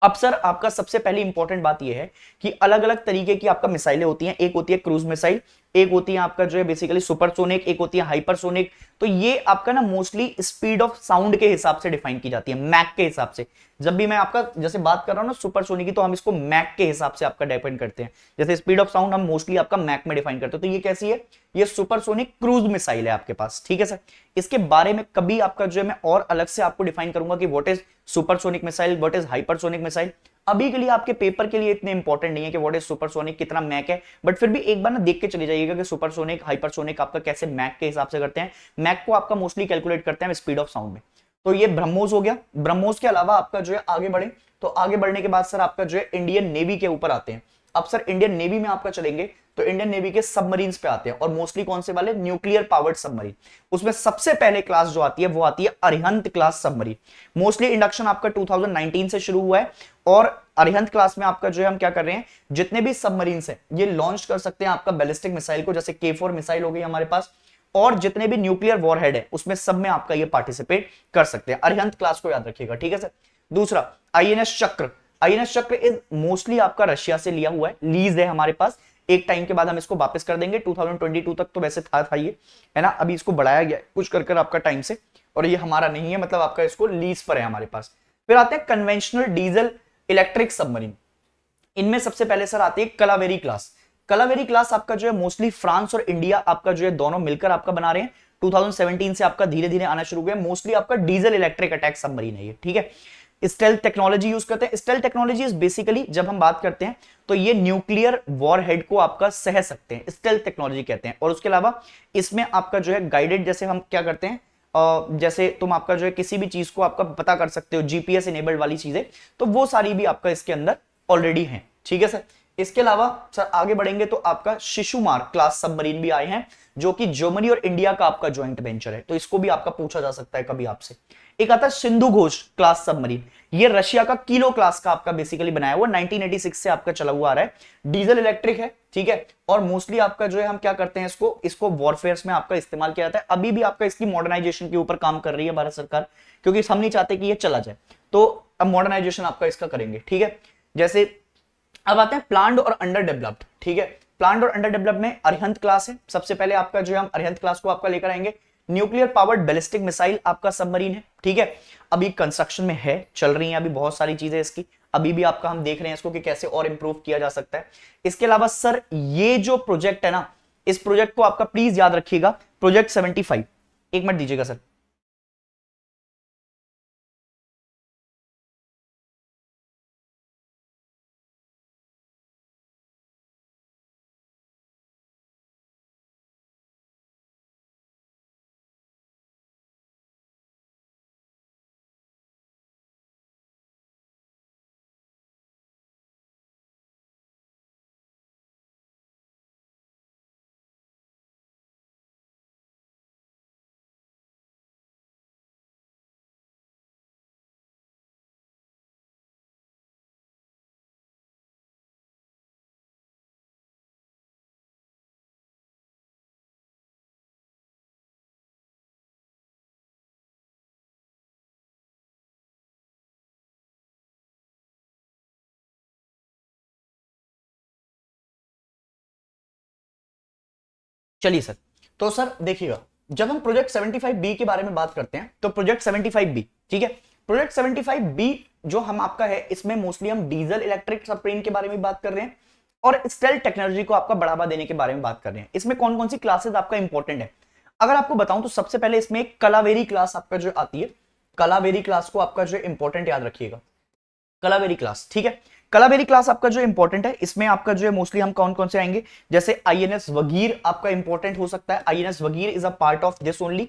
अब सर आपका सबसे पहली इंपॉर्टेंट बात यह है कि अलग अलग तरीके की आपका मिसाइलें होती हैं, एक होती है क्रूज मिसाइल, एक होती है आपका जो है बेसिकली सुपरसोनिक, एक होती है हाइपरसोनिक। तो ये आपका ना मोस्टली स्पीड ऑफ साउंड के हिसाब से डिफाइन की जाती है, मैक के हिसाब से। जब भी मैं आपका जैसे बात कर रहा हूं ना सुपरसोनिक की, तो हम इसको मैक के हिसाब से आपका डिफाइन करते हैं। जैसे स्पीड ऑफ साउंड हम मोस्टली आपका मैक में डिफाइन करते हैं। तो ये कैसी है, ये सुपरसोनिक क्रूज मिसाइल है आपके पास, ठीक है सर। इसके बारे में कभी आपका जो है मैं और अलग से आपको डिफाइन करूंगा कि what is supersonic missile, what is hypersonic missile. अभी के लिए आपके पेपर के लिए इतने इंपॉर्टेंट नहीं है कि व्हाट इज सुपरसोनिक, कितना मैक है, बट फिर भी एक बार ना देख के चले जाइएगा कि सुपरसोनिक हाइपरसोनिक आपका कैसे मैक के हिसाब से करते हैं। मैक को आपका मोस्टली कैलकुलेट करते हैं स्पीड ऑफ साउंड में। तो ये ब्रह्मोस हो गया। ब्रह्मोस के अलावा आपका जो है आगे बढ़े तो आगे बढ़ने के बाद सर आपका जो है इंडियन नेवी के ऊपर आते हैं। अब सर इंडियन नेवी में आपका चलेंगे तो इंडियन नेवी के सबमरीन्स पे आते हैं, और मोस्टली कौन से वाले, न्यूक्लियर पावर्ड सबमरीन। उसमें सबसे पहले क्लास जो आती है वो आती है Arihant class submarine. Mostly induction आपका 2019 से शुरू हुआ है, और अरिहंत क्लास में आपका जो है हम क्या कर रहे हैं, जितने भी सबमरीन्स हैं ये लॉन्च कर सकते हैं आपका बैलिस्टिक मिसाइल को, जैसे K4 मिसाइल हो गई हमारे पास, और जितने भी न्यूक्लियर वॉरहेड है उसमें सब में आपका ये पार्टिसिपेट कर सकते हैं। अरिहंत क्लास को याद रखिएगा, ठीक है सर। दूसरा INS चक्र। INS चक्र इज मोस्टली आपका रशिया से लिया हुआ है, लीज है हमारे पास। एक टाइम के बाद हम इसको वापस कर देंगे, 2022 तक तो वैसे था ये, है ना। अभी इसको बढ़ाया गया कुछ कर आपका टाइम से, और ये हमारा नहीं है, मतलब आपका इसको लीज पर है हमारे पास। फिर आते हैं कन्वेंशनल डीजल इलेक्ट्रिक सबमरीन। इनमें सबसे पहले सर आती है कलावेरी क्लास। कलावेरी क्लास आपका जो है मोस्टली फ्रांस और इंडिया आपका जो है दोनों मिलकर आपका बना रहे हैं। 2017 से आपका धीरे धीरे आना शुरू हुआ है। मोस्टली आपका डीजल इलेक्ट्रिक अटैक सबमरीन है ये, ठीक है। स्टेल्थ टेक्नोलॉजी यूज करते हैं। स्टेल्थ टेक्नोलॉजी इज बेसिकली जब हम बात करते हैं तो ये न्यूक्लियर वॉरहेड को आपका सह सकते हैं, स्टेल्थ टेक्नोलॉजी कहते हैं। और उसके अलावा इसमें आपका जो है गाइडेड, जैसे हम क्या करते हैं, जैसे तुम आपका जो है किसी भी चीज को आपका पता कर सकते हो, जीपीएस इनेबल्ड वाली चीजें, तो वो सारी भी आपका इसके अंदर ऑलरेडी है, ठीक है सर। इसके अलावा सर आगे बढ़ेंगे तो आपका शिशुमार क्लास सबमरीन भी आए हैं, जो कि जर्मनी और इंडिया का आपका ज्वाइंट वेंचर है, तो इसको भी आपका पूछा जा सकता है कभी आपसे। एक आता है सिंधु घोष क्लास सबमरीन, ये रशिया का किलो क्लास का आपका बेसिकली बनाया हुआ 1986 से आपका चला हुआ आ रहा है, डीजल इलेक्ट्रिक है, ठीक है। और मोस्टली आपका जो है हम क्या करते हैं, इसको वॉरफेयर्स में आपका इस्तेमाल किया जाता है। अभी भी आपका इसकी मॉडर्नाइजेशन के ऊपर काम कर रही है भारत सरकार, क्योंकि हम नहीं चाहते कि ये चला जाए, तो अब मॉडर्नाइजेशन आपका इसका करेंगे, ठीक है। जैसे अब आते हैं प्लान्ड और अंडर डेवलप्ड, ठीक है। प्लान्ड और अंडर डेवलप्ड में अरिहंत क्लास है, सबसे पहले आपका जो है हम अरिहंत क्लास को आपका लेकर आएंगे। न्यूक्लियर पावर्ड बैलिस्टिक मिसाइल आपका सबमरीन है, ठीक है। अभी कंस्ट्रक्शन में है, चल रही है अभी बहुत सारी चीजें इसकी, अभी भी आपका हम देख रहे हैं इसको कि कैसे और इंप्रूव किया जा सकता है। इसके अलावा सर ये जो प्रोजेक्ट है ना, इस प्रोजेक्ट को आपका प्लीज याद रखिएगा, प्रोजेक्ट 75, एक मिनट दीजिएगा सर। चलिए सर, तो सर देखिएगा, जब हम प्रोजेक्ट 75 बी के बारे में बात करते हैं तो प्रोजेक्ट 75 बी, ठीक है, प्रोजेक्ट 75 बी जो हम आपका है, इसमें मोस्टली हम डीजल इलेक्ट्रिक सबमरीन के बारे में बात कर रहे हैं और स्टेल्थ टेक्नोलॉजी को आपका बढ़ावा देने के बारे में बात कर रहे हैं। इसमें कौन कौन सी क्लासेस आपका इंपॉर्टेंट है, अगर आपको बताऊं तो सबसे पहले इसमें एक कलावेरी क्लास आपका जो आती है, कलावेरी क्लास को आपका जो इंपॉर्टेंट याद रखिएगा, कलावेरी क्लास, ठीक है। कलावेरी क्लास आपका जो इंपॉर्टेंट है, इसमें आपका जो है मोस्टली हम कौन कौन से आएंगे, जैसे आईएनएस वगीर आपका इंपॉर्टेंट हो सकता है, INS Vagir is a part of this only.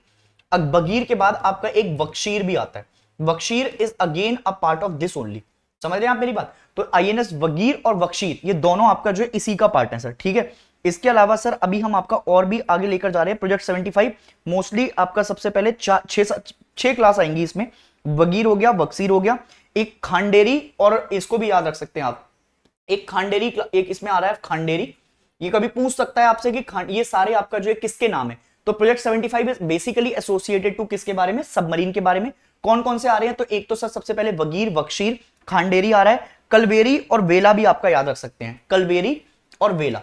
बगीर के बाद आपका एक बख्शीर भी आता है, Vagsheer is again a part of this only, समझ रहे हैं आप मेरी बात। तो आईएनएस वगीर और बख्शीर ये दोनों आपका जो है इसी का पार्ट है सर, ठीक है। इसके अलावा सर अभी हम आपका और भी आगे लेकर जा रहे हैं प्रोजेक्ट 75, मोस्टली आपका सबसे पहले छह क्लास आएंगी इसमें, वगीर हो गया, बक्सीर हो गया, एक खांडेरी, और इसको भी याद रख सकते हैं आप, एक खांडेरी, एक इसमें आ रहा है खांडेरी, ये कभी पूछ सकता है आपसे कि ये सारे आपका जो है किसके नाम है, तो project 75 is basically associated to किसके बारे में, सबमरीन के बारे में। कौन कौन से आ रहे हैं, तो एक तो सर सबसे पहले वगीर, बख्शीर, खांडेरी आ रहा है, कलवेरी और वेला भी आपका याद रख सकते हैं, कलवेरी और वेला,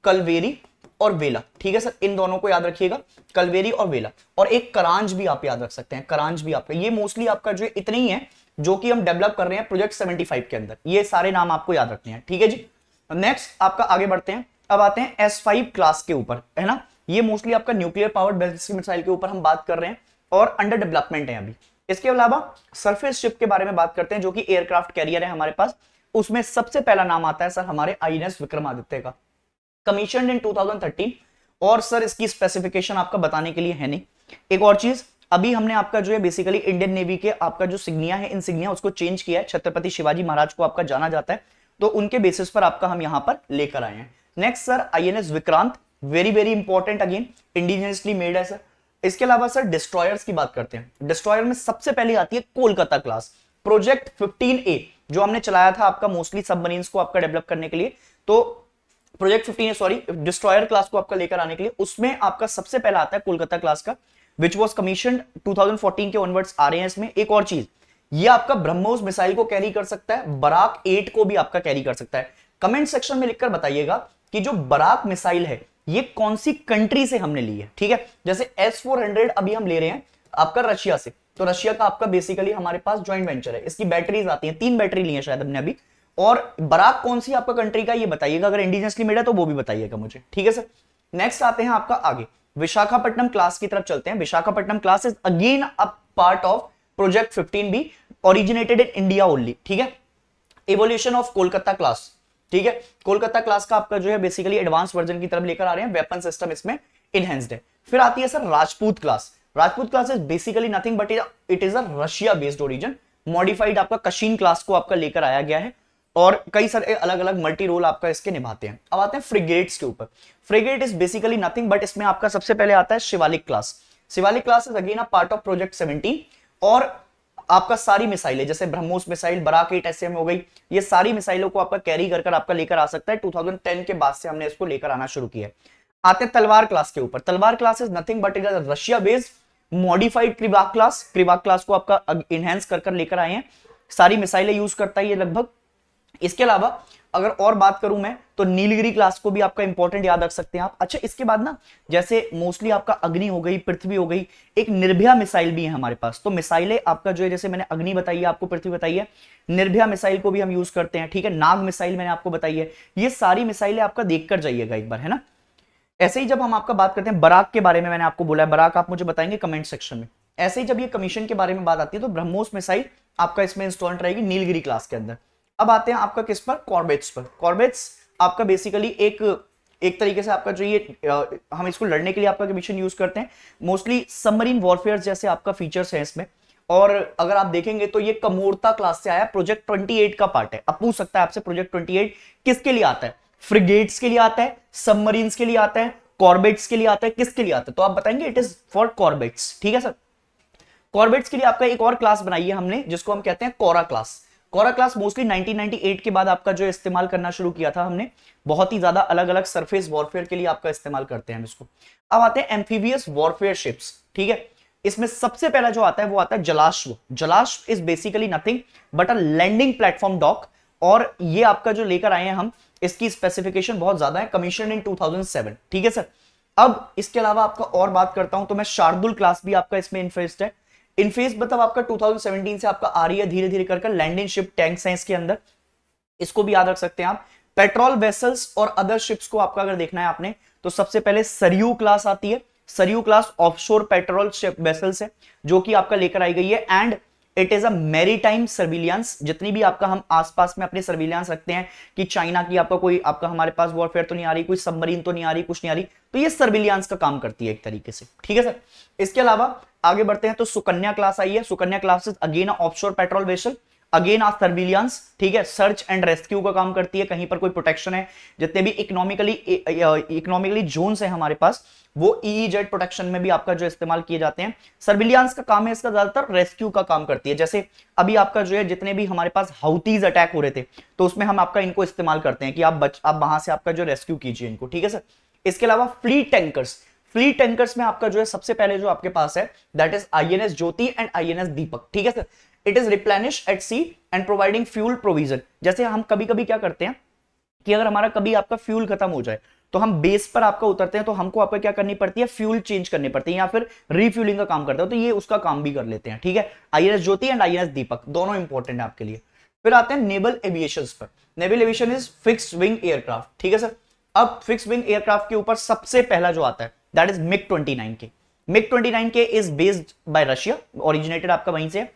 कलवेरी और वेला, ठीक है सर, इन दोनों को याद रखिएगा, कलवेरी और वेला। और एक करांज भी आप याद रख सकते हैं, करांज भी आपका, ये मोस्टली आपका जो इतने ही है जो कि हम डेवलप कर रहे हैं प्रोजेक्ट 75 के अंदर, ये सारे नाम आपको याद रखने हैं, ठीक है जी। नेक्स्ट आपका आगे बढ़ते हैं, अब आते हैं S5 क्लास के ऊपर, है ना, ये मोस्टली आपका न्यूक्लियर पावर्ड बैलिस्टिक मिसाइल के ऊपर हम बात कर रहे हैं और अंडर डेवलपमेंट है अभी। इसके अलावा सरफेस शिप के बारे में बात करते हैं जो कि एयरक्राफ्ट कैरियर है हमारे पास, उसमें सबसे पहला नाम आता है सर हमारे आईएनएस विक्रमादित्य का, कमीशन इन 2013, और सर इसकी स्पेसिफिकेशन आपका बताने के लिए है नहीं। एक और चीज, अभी हमने आपका जो है बेसिकली इंडियन नेवी के आपका जो सिग्निया है, इंसिग्निया उसको चेंज किया है, छत्रपति शिवाजी महाराज को आपका जाना जाता है, तो उनके बेसिस पर आपका हम यहां पर लेकर आए हैं। Next sir INS Vikrant, very very important, again indigenously made है सर। इसके अलावा सर डिस्ट्रॉयर्स की बात करते हैं, डिस्ट्रॉयर में सबसे पहले आती है कोलकाता क्लास, प्रोजेक्ट 15A जो हमने चलाया था आपका मोस्टली सबमरीन्स को आपका डेवलप करने के लिए, तो प्रोजेक्ट 15 सॉरी डिस्ट्रॉयर क्लास को आपका लेकर आने के लिए, उसमें आपका सबसे पहला आता है कोलकाता क्लास का, विच वॉज कमीशन 2014 के ऑनवर्ड्स आ रहे हैं इसमें। एक और चीज, ये आपका ब्रह्मोस मिसाइल को कैरी कर सकता है, बराक 8 को भी आपका कैरी कर सकता है। कमेंट सेक्शन में लिखकर बताइएगा कि जो बराक मिसाइल है ये कौन सी कंट्री से हमने ली है, ठीक है। जैसे S-400 अभी हम ले रहे हैं आपका रशिया से, तो रशिया का आपका बेसिकली हमारे पास ज्वाइंट वेंचर है, इसकी बैटरीज आती हैं, 3 बैटरी ली है शायद हमने अभी, और बराक कौन सी आपका कंट्री का ये बताइएगा, अगर इंडिजिनियसली मेड है तो वो भी बताइएगा मुझे, ठीक है सर। नेक्स्ट आते हैं आपका आगे विशाखापट्टनम क्लास की तरफ चलते हैं। Visakhapatnam class is again a part of project 15B, originated in India only, ठीक है। एवोल्यूशन ऑफ कोलकाता क्लास, ठीक है, कोलकाता क्लास का आपका जो है बेसिकली एडवांस वर्जन की तरफ लेकर आ रहे हैं, वेपन सिस्टम इसमें इनहेंस्ड है। फिर आती है sir Rajput class, Rajput class is basically nothing but it is a Russia based origin, modified आपका कशीन क्लास को आपका लेकर आया गया है, और कई सारे अलग अलग मल्टी रोल आपका इसके निभाते हैं। अब आते हैं फ्रिगेट्स के ऊपर, frigate is basically nothing but इसमें आपका सबसे पहले आता है Shivalik class, Shivalik class is again a part of project 17, और आपका सारी मिसाइलें जैसे ब्रह्मोस मिसाइल, बराक 8 एसएम हो गई, ये सारी मिसाइलों को आपका कैरी कर आपका लेकर आ सकता है। 2010 के बाद से हमने इसको लेकर आना शुरू किया है। आते हैं तलवार क्लास के ऊपर। तलवार class is nothing but it is Russia based modified Krivak class. Krivak class को आपका इनहेंस कर लेकर आए हैं, सारी मिसाइलें यूज करता है ये लगभग। इसके अलावा अगर और बात करूं मैं तो नीलगिरी क्लास को भी आपका इंपॉर्टेंट याद रख सकते हैं आप। अच्छा, इसके बाद ना जैसे मोस्टली आपका अग्नि हो गई, पृथ्वी हो गई, एक निर्भया मिसाइल भी है हमारे पास। तो मिसाइलें आपका जो है, जैसे मैंने अग्नि बताई है आपको, पृथ्वी बताई है, निर्भया मिसाइल को भी हम यूज करते हैं, ठीक है। नाग मिसाइल मैंने आपको बताई है। ये सारी मिसाइलें आपका देखकर जाइएगा एक बार, है ना। ऐसे ही जब हम आपका बात करते हैं बराक के बारे में, मैंने आपको बोला है बराक, आप मुझे बताएंगे कमेंट सेक्शन में। ऐसे ही जब ये कमीशन के बारे में बात आती है तो ब्रह्मोस मिसाइल आपका इसमें इंस्टॉल्ड रहेगी नीलगिरी क्लास के अंदर। अब आते हैं आपका किस पर, कॉर्बेट्स पर। कॉर्बेट्स आपका बेसिकली एक तरीके से आपका जो ये हम इसको लड़ने के लिए आपका कमीशन यूज करते हैं। मोस्टली सबमरीन वॉरफेयर जैसे आपका फीचर्स है इसमें। और अगर आप देखेंगे तो ये कमोरता क्लास से आया, प्रोजेक्ट 28 का पार्ट है। अब पूछ सकता है आपसे प्रोजेक्ट 28 किसके लिए आता है? फ्रिगेट्स के लिए आता है, सबमरीन्स के लिए आता है, कॉर्बेट्स के लिए आता है, किसके लिए आता है? तो आप बताएंगे इट इज फॉर कॉर्बेट्स, ठीक है सर। कॉर्बेट्स के लिए आपका एक और क्लास बनाई है हमने जिसको हम कहते हैं कोरा क्लास। कोरा क्लास मोस्टली 1998 के बाद आपका जो इस्तेमाल करना शुरू किया था हमने, बहुत ही ज्यादा अलग अलग सरफेस वॉरफेयर के लिए आपका इस्तेमाल करते हैं हम इसको। अब आते हैं एम्फीबियस वॉरफेयर शिप्स, ठीक है। इसमें सबसे पहला जो आता है वो आता है Jalashwa. Jalashwa is basically nothing but a landing platform dock, और ये आपका जो लेकर आए हैं हम, इसकी स्पेसिफिकेशन बहुत ज्यादा है, कमीशन इन 2007, ठीक है सर। अब इसके अलावा आपका और बात करता हूं तो मैं शार्दुल क्लास भी आपका इसमें इन्फेस्ड है। इनफेस मतलब आपका 2017 से आपका आ रही है धीरे धीरे कर लैंडिंग शिप टैंक्स हैं इसके अंदर, इसको भी याद रख सकते हैं आप। पेट्रोल वेसल्स और अदर शिप्स को आपका अगर देखना है आपने तो सबसे पहले सरयू क्लास आती है। Saryu class offshore petrol ship vessels है जो कि आपका लेकर आई गई है, and it is a maritime surveillance. जितनी भी आपका हम आसपास में अपने सर्विलियंस रखते हैं कि चाइना की आपका कोई आपका हमारे पास वॉरफेयर तो नहीं आ रही, कोई सबमरीन तो नहीं आ रही, कुछ नहीं आ रही, तो ये सर्विलियंस का काम करती है एक तरीके से, ठीक है सर। इसके अलावा आगे बढ़ते हैं तो सुकन्या क्लास आई है। Sukanya class is again offshore patrol vessel, again a surveillance, ठीक है। सर्च एंड रेस्क्यू का काम करती है, कहीं पर कोई प्रोटेक्शन है, जितने भी इकोनॉमिकली जोन्स है हमारे पास, वो ईईजेड प्रोटेक्शन में भी आपका जो इस्तेमाल किए जाते हैं। सर्विलियंस का काम है इसका, ज्यादातर रेस्क्यू का काम करती है। जैसे अभी आपका जो है जितने भी हमारे पास हाउतीज अटैक हो रहे थे तो उसमें हम आपका इनको इस्तेमाल करते हैं कि आप वहां से आपका जो रेस्क्यू कीजिए इनको, ठीक है सर। इसके अलावा फ्लीट टैंकर्स, फ्लीट टैंकर्स में आपका जो है सबसे पहले जो आपके पास है that is INS Jyoti and INS Deepak, ठीक है sir. It is replenish at sea and providing fuel provision. जैसे हम कभी कभी क्या करते हैं कि अगर हमारा कभी आपका फ्यूल खत्म हो जाए तो हम बेस पर आपका उतरते हैं, तो हमको आपका क्या करनी पड़ती है, फ्यूल चेंज करनी पड़ती है या फिर रिफ्यूलिंग का काम करते हैं, तो ये उसका काम भी कर लेते हैं, ठीक है। आईएनएस ज्योति एंड आईएनएस दीपक दोनों इंपॉर्टेंट है आपके लिए। फिर आते हैं नेवल एविएशन पर। Naval aviation is fixed wing aircraft, ठीक है सर। अब फिक्स्ड विंग एयरक्राफ्ट के ऊपर सबसे पहला जो आता है दैट इज मिग 29 के। मिग 29 के is based bye Russia, originated आपका वहीं से।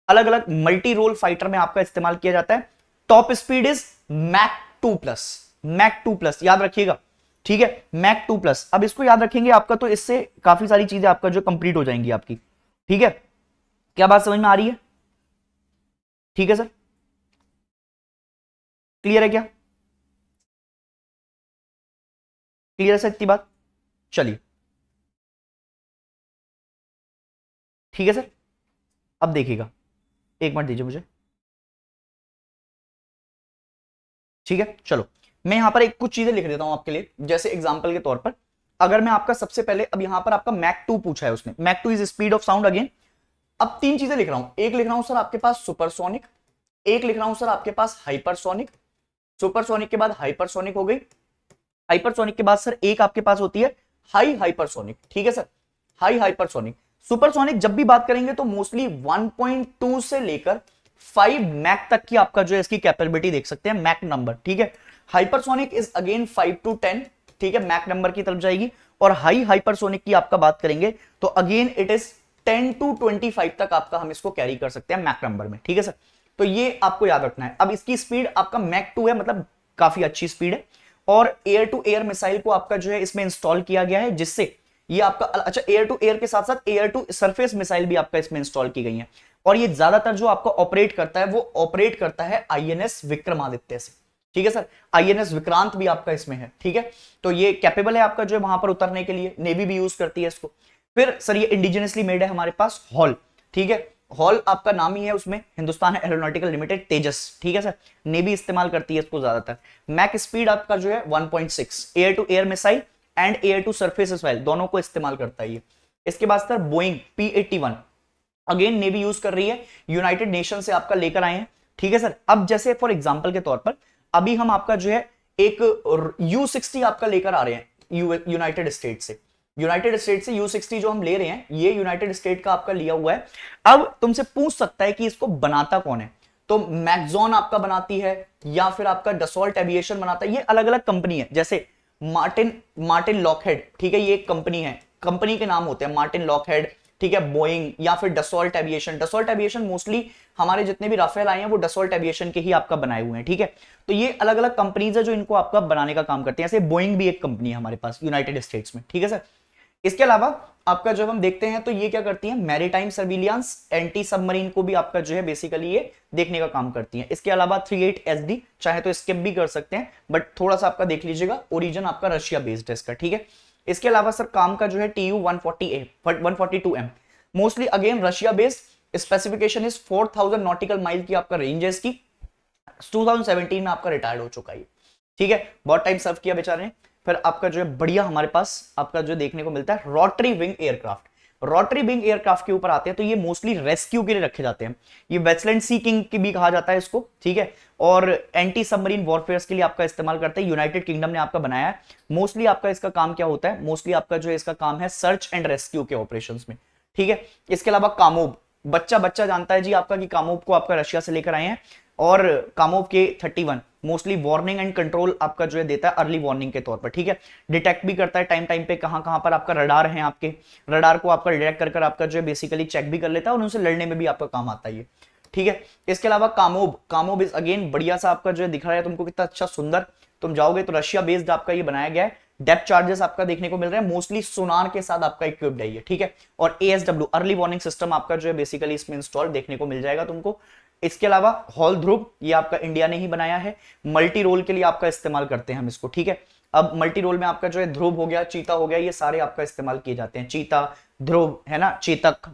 अलग अलग मल्टी रोल फाइटर में आपका इस्तेमाल किया जाता है। Top speed is Mach 2+, Mach 2+, याद रखिएगा, ठीक है, मैक 2+। अब इसको याद रखेंगे आपका तो इससे काफी सारी चीजें आपका जो कंप्लीट हो जाएंगी आपकी, ठीक है। क्या बात समझ में आ रही है? ठीक है सर, क्लियर है क्या? क्लियर है सर इतनी बात? चलिए ठीक है सर। अब देखिएगा, एक मिनट दीजिए मुझे, ठीक है। चलो मैं यहां पर एक कुछ चीजें लिख देता हूं आपके लिए, जैसे एग्जांपल के तौर पर अगर मैं आपका सबसे पहले, अब यहां पर आपका मैक 2 पूछा है उसने, Mach 2 is speed of sound again. अब तीन चीजें लिख रहा हूं, एक लिख रहा हूं सर आपके पास सुपरसोनिक, एक लिख रहा हूं सर आपके पास हाइपरसोनिक। सुपरसोनिक के बाद हाइपरसोनिक हो गई, हाइपरसोनिक के बाद सर एक आपके पास होती है हाई हाइपरसोनिक, ठीक है सर, हाई हाइपरसोनिक। सुपरसोनिक जब भी बात करेंगे तो मोस्टली 1.2 से लेकर 5 मैक तक की आपका जो है इसकी कैपेबिलिटी देख सकते हैं, मैक नंबर, ठीक है। हाइपरसोनिक इज अगेन 5 to 10, ठीक है, मैक नंबर की तरफ जाएगी। और हाई हाइपरसोनिक की आपका बात करेंगे तो अगेन इट इज 10 to 25 तक आपका हम इसको कैरी कर सकते हैं मैक नंबर में, ठीक है सर। तो ये आपको याद रखना है। अब इसकी स्पीड आपका मैक 2 है, मतलब काफी अच्छी स्पीड है। और एयर टू एयर मिसाइल को आपका जो है इसमें इंस्टॉल किया गया है, जिससे ये आपका, अच्छा, एयर टू एयर के साथ साथ एयर टू सरफेस मिसाइल भी आपका इसमें इंस्टॉल की गई है। और ये ज्यादातर जो आपका ऑपरेट करता है वो ऑपरेट करता है आईएनएस विक्रमादित्य से, ठीक है सर। आईएनएस विक्रांत भी आपका इसमें है, ठीक है। तो ये कैपेबल है आपका जो है वहां पर उतरने के लिए, नेवी भी यूज करती है इसको। फिर सर ये इंडिजिनसली मेड है हमारे पास हॉल, ठीक है। हॉल आपका नाम ही है उसमें, हिंदुस्तान एरोनॉटिकल लिमिटेड तेजस, ठीक है सर। नेवी इस्तेमाल करती है इसको ज्यादातर। मैक स्पीड आपका जो है 1.6, air to air missile and air to surface missile दोनों को इस्तेमाल करता है ये। इसके बाद sir Boeing P-81, again navy use कर रही है, यूनाइटेड नेशन से आपका लेकर आए हैं, ठीक है सर। अब जैसे फॉर एग्जांपल के तौर पर अभी हम आपका जो है एक U-60 आपका लेकर आ रहे हैं यूनाइटेड स्टेट से। यूनाइटेड स्टेट से U-60 जो हम ले रहे हैं ये यूनाइटेड स्टेट का आपका लिया हुआ है। अब तुमसे पूछ सकता है कि इसको बनाता कौन है, तो मैक्सॉन आपका बनाती है या फिर आपका डसॉल्ट एविएशन बनाता है, ये अलग अलग कंपनी है। जैसे मार्टिन मार्टिन लॉकहेड, ठीक है, ये एक कंपनी है, कंपनी के नाम होते हैं मार्टिन लॉकहेड, ठीक है, बोइंग या फिर Dassault aviation. Dassault Aviation mostly हमारे जितने भी राफेल आए हैं वो डसॉल्ट एविएशन के ही आपका बनाए हुए हैं, ठीक है। तो ये अलग अलग कंपनीज है जो इनको आपका बनाने का काम करते हैं। जैसे बोइंग भी एक कंपनी है हमारे पास यूनाइटेड स्टेट्स में, ठीक है सर। इसके अलावा आपका जब हम देखते हैं तो ये क्या करती है, मैरीटाइम सर्विलियंस, एंटी सबमरीन को भी आपका जो है बेसिकली ये देखने का काम करती है। इसके अलावा 38SD चाहे तो स्किप भी कर सकते हैं, बट थोड़ा सा आपका देख लीजिएगा, ओरिजिन आपका रशिया बेस्ड है इसका, ठीक है। इसके अलावा सर काम का जो है TU-140A 142M, mostly again Russia based, specification is 4000 nautical mile की आपका रेंज है इसकी। 2017 में आपका रिटायर्ड हो चुका है, ठीक है, बहुत टाइम सर्व किया बेचारे ने। फिर आपका जो है बढ़िया हमारे पास आपका जो देखने को मिलता है rotary wing aircraft. Rotary wing aircraft के ऊपर आते हैं तो ये मोस्टली रेस्क्यू के लिए रखे जाते हैं। ये वेस्टलैंड सी किंग की भी कहा जाता है इसको, ठीक है, और एंटी सबमरीन वॉरफेयर के लिए आपका इस्तेमाल करते हैं। यूनाइटेड किंगडम ने आपका बनाया है। मोस्टली आपका इसका काम क्या होता है, मोस्टली आपका जो है इसका काम है सर्च एंड रेस्क्यू के ऑपरेशंस में, ठीक है। इसके अलावा कामोब, बच्चा बच्चा जानता है जी आपका कि कामोब को आपका रशिया से लेकर आए हैं, और कामोव के 31 मोस्टली वार्निंग एंड कंट्रोल आपका जो है देता है अर्ली वार्निंग के तौर पर, ठीक है। डिटेक्ट भी करता है टाइम टाइम पे कहां कहां पर आपका रडार है, आपके रडार को आपका डिटेक्ट कर आपका जो है बेसिकली चेक भी कर लेता है और उनसे लड़ने में भी आपका काम आता है ये, ठीक है। इसके अलावा कामोब, कामोब इज अगेन बढ़िया सा आपका जो है दिख रहा है तुमको कितना अच्छा सुंदर, तुम जाओगे तो रशिया बेस्ड आपका ये बनाया गया है। डेप्थ चार्जेस आपका देखने को मिल रहे हैं, मोस्टली सोनार के साथ आपका इक्विप्ड है ये, ठीक है। और ASW अर्ली वार्निंग सिस्टम आपका जो है बेसिकली इसमें इंस्टॉल देखने को मिल जाएगा तुमको। इसके अलावा हॉल ध्रुव, ये आपका इंडिया ने ही बनाया है, मल्टी रोल के लिए आपका इस्तेमाल करते हैं हम इसको, ठीक है। अब मल्टी रोल में आपका जो है ध्रुव हो गया, चीता हो गया, ये सारे आपका इस्तेमाल किए जाते हैं, चीता, ध्रुव, है ना, चेतक।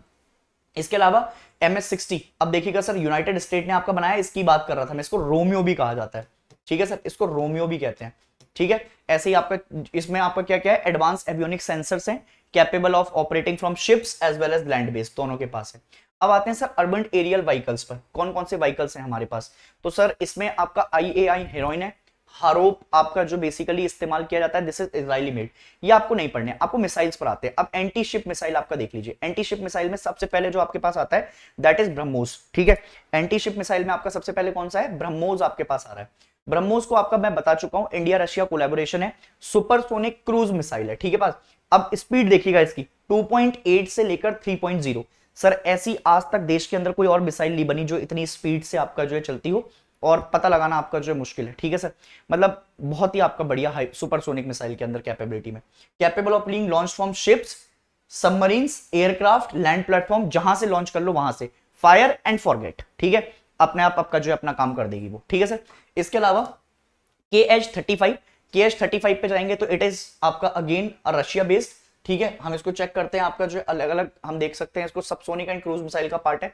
इसके अलावा MS-60, अब देखिएगा सर यूनाइटेड स्टेट ने आपका बनाया, इसकी बात कर रहा था मैं, इसको रोमियो भी कहा जाता है, ठीक है सर, इसको रोमियो भी कहते हैं, ठीक है। ऐसे ही आपका इसमें आपका क्या क्या है, एडवांस एवियोनिक सेंसर्स हैं, capable of operating from ships as well as land based, दोनों के पास है। अब आते हैं सर अर्बन एरियल व्हीकल्स पर, कौन कौन से व्हीकल्स हैं हमारे पास, तो सर इसमें आपका IAI हीरोइन है, हारोप आपका जो बेसिकली इस्तेमाल किया जाता है, दिस इज इजरायली मेड, ये आपको नहीं पढ़ने, आपको मिसाइल्स पर आते हैं। अब एंटी शिप मिसाइल आपका देख लीजिए, एंटी शिप मिसाइल में सबसे पहले जो आपके पास आता है दैट इज ब्रह्मोस, ठीक है। एंटी शिप मिसाइल में आपका सबसे पहले कौन सा है, ब्रह्मोस आपके पास आ रहा है। ब्रह्मोस को आपका मैं बता चुका हूं, इंडिया रशिया कोलैबोरेशन है, सुपरसोनिक क्रूज मिसाइल है, ठीक है पास। अब स्पीड देखिएगा इसकी 2.8 से लेकर 3.0, सर ऐसी आज तक देश के अंदर कोई और मिसाइल नहीं बनी जो इतनी स्पीड से आपका जो है चलती हो, और पता लगाना आपका जो है मुश्किल है, ठीक है सर। मतलब बहुत ही आपका बढ़िया हाई सुपरसोनिक मिसाइल के अंदर कैपेबिलिटी में, capable of being launch from ships, submarines, aircraft, land platform, जहां से लॉन्च कर लो वहां से, फायर एंड फॉरगेट, ठीक है, अपने आप आपका जो है अपना काम कर देगी वो, ठीक है सर। इसके अलावा KH-35 पे जाएंगे तो इट इज आपका अगेन रशिया बेस्ड, ठीक है। हम इसको चेक करते हैं, आपका जो अलग अलग हम देख सकते हैं, इसको सबसोनिक एंड क्रूज मिसाइल का पार्ट है।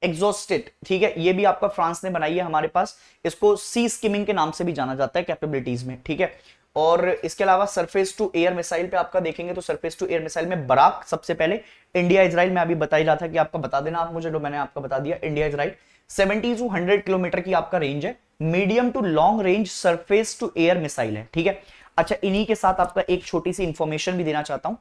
एग्जॉस्टेड, ठीक है, ये भी आपका फ्रांस ने बनाई है हमारे पास, इसको सी स्किमिंग के नाम से भी जाना जाता है कैपेबिलिटीज में, ठीक है। और इसके अलावा सरफेस टू एयर मिसाइल पे आपका देखेंगे तो सरफेस टू एयर मिसाइल में बराक सबसे पहले, इंडिया इजराइल में अभी बता ही रहा था कि आपका बता देना आप मुझे, जो मैंने आपका बता दिया, इंडिया इजराइल 70 to 100 किलोमीटर की आपका रेंज है, medium to long range surface to air missile है, ठीक है। अच्छा, इन्हीं के साथ आपका एक छोटी सी इंफॉर्मेशन भी देना चाहता हूं,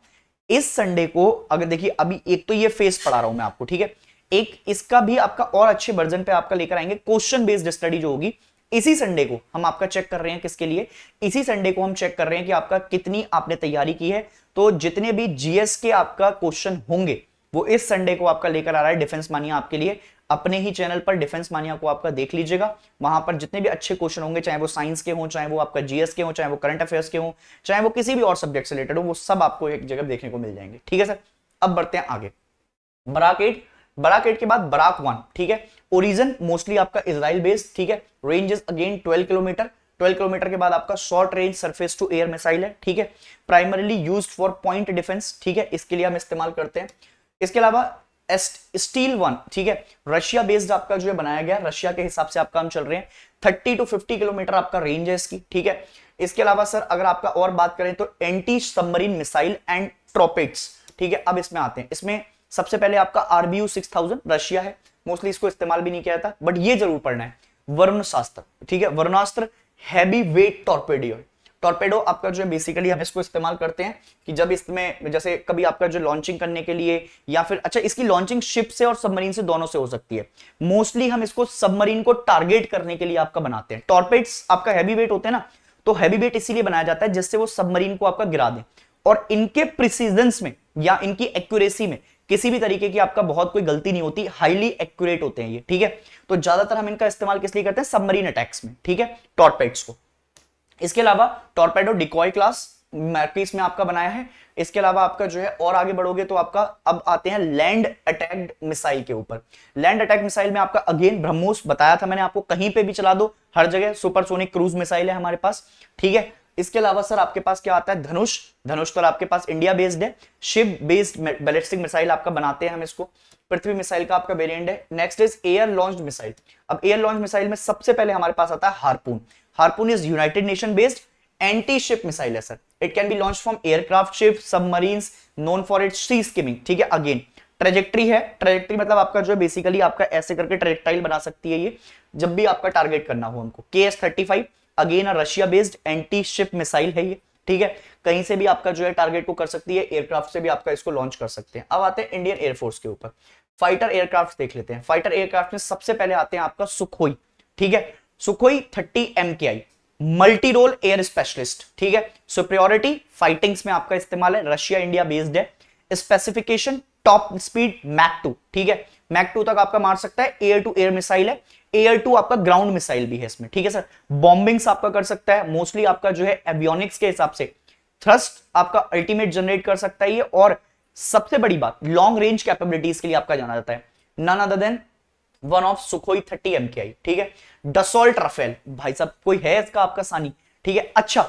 इस संडे को अगर देखिए, अभी एक तो ये फेस पढ़ा रहा हूं मैं आपको, ठीक है, एक इसका भी आपका और अच्छे वर्जन पे आपका लेकर आएंगे, क्वेश्चन बेस्ड स्टडी जो होगी इसी संडे को हम आपका चेक कर रहे हैं, किसके लिए, इसी संडे को हम चेक कर रहे हैं कि आपका कितनी आपने तैयारी की है। तो जितने भी जीएस के आपका क्वेश्चन होंगे वो इस संडे को आपका लेकर आ रहा है डिफेंस मानिया आपके लिए, अपने ही चैनल पर डिफेंस मानिया को आपका देख लीजिएगा, वहां पर जितने भी अच्छे क्वेश्चन होंगे, चाहे वो साइंस के हों, चाहे वो आपका जीएस के हों, चाहे वो करंट अफेयर्स के हों, चाहे वो किसी भी और सब्जेक्ट से रिलेटेड हो, वो सब आपको एक जगह देखने को मिल जाएंगे, ठीक है सर। अब बढ़ते हैं आगे, बराक 8 के बाद बराक 1, ठीक है, ओरिजिन मोस्टली आपका इजराइल बेस्ड, ठीक है, range is again 12 kilometre, 12 kilometre के बाद आपका short range surface to air missile है, ठीक है, primarily used for point defence, ठीक है, इसके लिए हम इस्तेमाल करते हैं। इसके अलावा स्टील वन, ठीक है, रशिया बेस्ड आपका जो है बनाया गया, रशिया के हिसाब से आपका हम चल रहे हैं, 30 to 50 किलोमीटर आपका रेंज है इसकी, ठीक है। इसके अलावा सर अगर आपका और बात करें तो एंटी सबमरीन मिसाइल एंड ट्रॉपेट्स, ठीक है। अब इसमें आते हैं, इसमें सबसे पहले आपका आरबीयू 6000 रशिया है, मोस्टली इसको इस्तेमाल भी नहीं किया था, बट ये जरूर पढ़ना है, वरुणास्त्र, ठीक है, Varunastra heavy weight torpedo, torpedo आपका जो है बेसिकली हम इसको इस्तेमाल करते हैं कि जब इसमें जैसे कभी आपका जो लॉन्चिंग करने के लिए या फिर अच्छा इसकी लॉन्चिंग शिप से और सबमरीन से दोनों से हो सकती है, मोस्टली हम इसको सबमरीन को टारगेट करने के लिए आपका बनाते हैं। टॉर्पेड्स आपका हैवी वेट होते हैं ना, तो हैवी वेट इसीलिए बनाया जाता है जिससे वो सबमरीन को आपका गिरा दें, और इनके प्रिसीजंस में या इनकी एक्यूरेसी में किसी भी तरीके की आपका बहुत कोई गलती नहीं होती, हाईली एक्यूरेट होते हैं ये, ठीक है। तो ज्यादातर हम इनका इस्तेमाल किस लिए करते हैं, सबमरीन अटैक्स में, ठीक है, टॉर्पेड्स को। इसके अलावा टॉर्पेडो डिकॉय क्लास मैर्किस में आपका बनाया है। इसके अलावा आपका जो है और आगे बढ़ोगे तो आपका अब आते हैं लैंड अटैक्ड मिसाइल के ऊपर। लैंड अटैक मिसाइल में आपका अगेन ब्रह्मोस बताया था मैंने आपको, कहीं पे भी चला दो, हर जगह सुपरसोनिक क्रूज मिसाइल है हमारे पास, ठीक है। इसके अलावा सर आपके पास क्या आता है, धनुष, धनुष तो आपके पास इंडिया बेस्ड है, शिप बेस्ड बैलिस्टिक मिसाइल आपका बनाते हैं हम इसको, पृथ्वी मिसाइल का आपका वेरिएंट है। Next is air launched missile. अब एयर लॉन्च मिसाइल में सबसे पहले हमारे पास आता है Harpoon. Harpoon is United Nation based anti ship missile है sir, it can be launch from aircraft, ship, submarines, known for its sea skimming, ठीक है। अगेन ट्रेजेक्ट्री है, ट्रेजेक्ट्री मतलब आपका जो है बेसिकली आपका ऐसे करके ट्रेजेक्टाइल बना सकती है ये, जब भी आपका टारगेट करना हो उनको। KS-35 again Russia based anti ship missile है ये, ठीक है, कहीं से भी आपका जो है टारगेट को कर सकती है, एयरक्राफ्ट से भी आपका इसको लॉन्च कर सकते हैं। अब आते हैं इंडियन एयरफोर्स के ऊपर, फाइटर एयरक्राफ्ट देख लेते हैं। फाइटर एयरक्राफ्ट में सबसे पहले आते हैं आपका सुखोई, ठीक है, Sukhoi 30 MKI multi role air specialist, ठीक है। सुपरियोरिटी फाइटिंग्स में आपका इस्तेमाल है, रशिया इंडिया बेस्ड है। स्पेसिफिकेशन टॉप स्पीड मैक 2, ठीक है, मैक 2 तक आपका मार सकता है, एयर टू एयर मिसाइल है, एयर टू आपका ग्राउंड मिसाइल भी है इसमें, ठीक है सर। बॉम्बिंग्स आपका कर सकता है, मोस्टली आपका जो है एवियोनिक्स के हिसाब से थ्रस्ट आपका अल्टीमेट जनरेट कर सकता है ये, और सबसे बड़ी बात लॉन्ग रेंज कैपेबिलिटीज के लिए आपका जाना जाता है, none other than one of Sukhoi 30 MKI, ठीक है। डसॉल्ट राफेल, भाई साहब कोई है इसका आपका सानी, ठीक है। अच्छा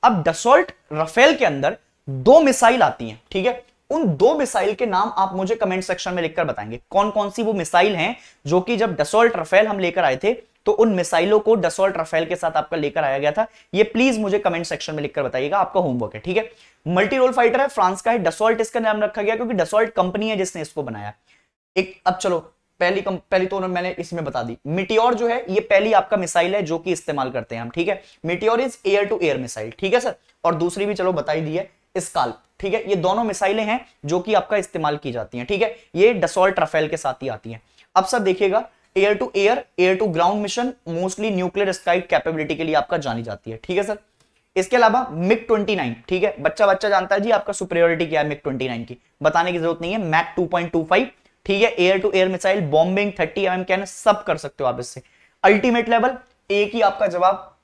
अब डसॉल्ट राफेल के अंदर 2 मिसाइल आती हैं, ठीक है, उन 2 मिसाइल के नाम आप मुझे कमेंट सेक्शन में लिखकर बताएंगे कौन कौन सी वो मिसाइल हैं जो कि जब डसॉल्ट राफेल हम लेकर आए थे तो उन मिसाइलों को डसॉल्ट राफेल के साथ आपका लेकर आया गया था, ये प्लीज मुझे कमेंट सेक्शन में लिखकर बताइएगा, आपका होमवर्क है, ठीक है। मल्टी रोल फाइटर है, फ्रांस का है, डसॉल्ट इसका नाम रखा गया क्योंकि डसॉल्ट कंपनी है जिसने इसको बनाया। एक अब चलो पहली तो मैंने इसमें बता दी, मिटियोर जो है ये पहली आपका मिसाइल है जो कि इस्तेमाल करते हैं हम, ठीक है। Meteor is air to air missile, ठीक है सर, और दूसरी भी चलो बताई दी है स्काल्प, ठीक है। ये दोनों मिसाइलें हैं जो कि आपका इस्तेमाल की जाती हैं, ठीक है, ये डसॉल्ट राफेल के साथ ही आती हैं। अब सर देखिएगा air to air to ground mission mostly nuclear strike capability के लिए आपका जानी जाती है, ठीक है सर। इसके अलावा मिग 29, ठीक है, बच्चा जानता है जी आपका सुपरियोरिटी क्या है मिग 29 की, बताने की जरूरत नहीं है, मैक 2.25, ठीक है, air to air missile, bombing 30 mm cannon सब कर सकते हो आप इससे। अल्टीमेट लेवल एक ही आपका जवाब,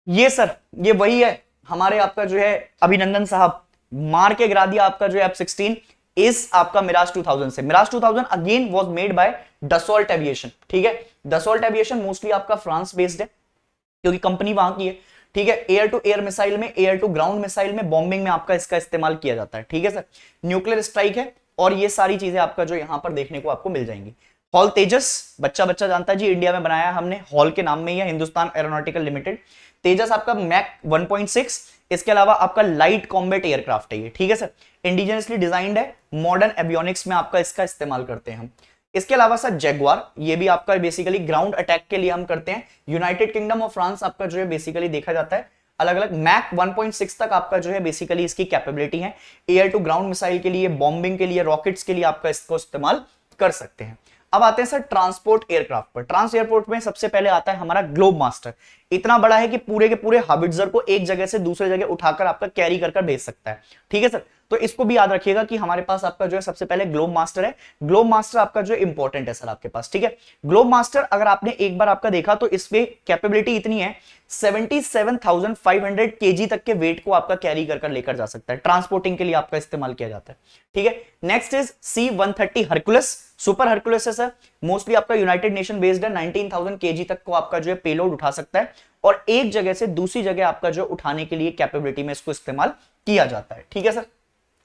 ये सर ये वही है हमारे आपका जो है अभिनंदन साहब, मार के गिरा दिया आपका जो है F-16 इस आपका मिराज 2000 से। Mirage 2000 again was made by Dassault Aviation, ठीक है। डसॉल्ट एविएशन मोस्टली आपका फ्रांस बेस्ड है क्योंकि कंपनी वहां की है, ठीक है। एयर टू एयर मिसाइल में, एयर टू ग्राउंड मिसाइल में, बॉम्बिंग में आपका इसका इस्तेमाल किया जाता है, ठीक है सर। न्यूक्लियर स्ट्राइक है, और ये सारी चीजें आपका जो यहां पर देखने को आपको मिल जाएंगी। हॉल तेजस बच्चा जानता है जी, इंडिया में बनाया हमने, हॉल के नाम में ही है, हिंदुस्तान एरोनॉटिकल लिमिटेड। तेजस आपका मैक 1.6, इसके अलावा आपका लाइट कॉम्बैट एयरक्राफ्ट है ये, ठीक है सर, इंडिजिनसली डिजाइंड है, मॉडर्न एवियोनिक्स में आपका इसका इस्तेमाल करते हैं हम। इसके अलावा सर जैगुआर, ये भी आपका बेसिकली ग्राउंड अटैक के लिए हम करते हैं, यूनाइटेड किंगडम और फ्रांस आपका जो है बेसिकली देखा जाता है अलग अलग। मैक 1.6 तक आपका जो है बेसिकली इसकी कैपेबिलिटी है, एयर टू ग्राउंड मिसाइल के लिए, बॉम्बिंग के लिए, रॉकेट्स के लिए आपका इसको इस्तेमाल कर सकते हैं। अब आते हैं सर ट्रांसपोर्ट एयरक्राफ्ट पर। ट्रांस एयरपोर्ट में सबसे पहले आता है हमारा ग्लोब मास्टर, इतना बड़ा है कि पूरे के पूरे हाबिट्जर को एक जगह से दूसरे जगह उठाकर आपका कैरी कर भेज सकता है, ठीक है सर। तो इसको भी याद रखिएगा कि हमारे पास आपका जो है सबसे पहले ग्लोब मास्टर है। ग्लोब मास्टर आपका जो इंपॉर्टेंट है सर आपके पास, ठीक है। ग्लोब मास्टर अगर आपने एक बार आपका देखा तो इसमें कैपेबिलिटी इतनी है 77,500 kg तक के वेट को आपका कैरी कर लेकर जा सकता है, ट्रांसपोर्टिंग के लिए आपका इस्तेमाल किया जाता है, ठीक है। Next is C-130 Hercules, super Hercules है सर, मोस्टली आपका यूनाइटेड नेशन बेस्ड है, 19,000 kg तक को आपका जो है पेलोड उठा सकता है, और एक जगह से दूसरी जगह आपका जो उठाने के लिए कैपेबिलिटी में इसको इस्तेमाल किया जाता है, ठीक है सर।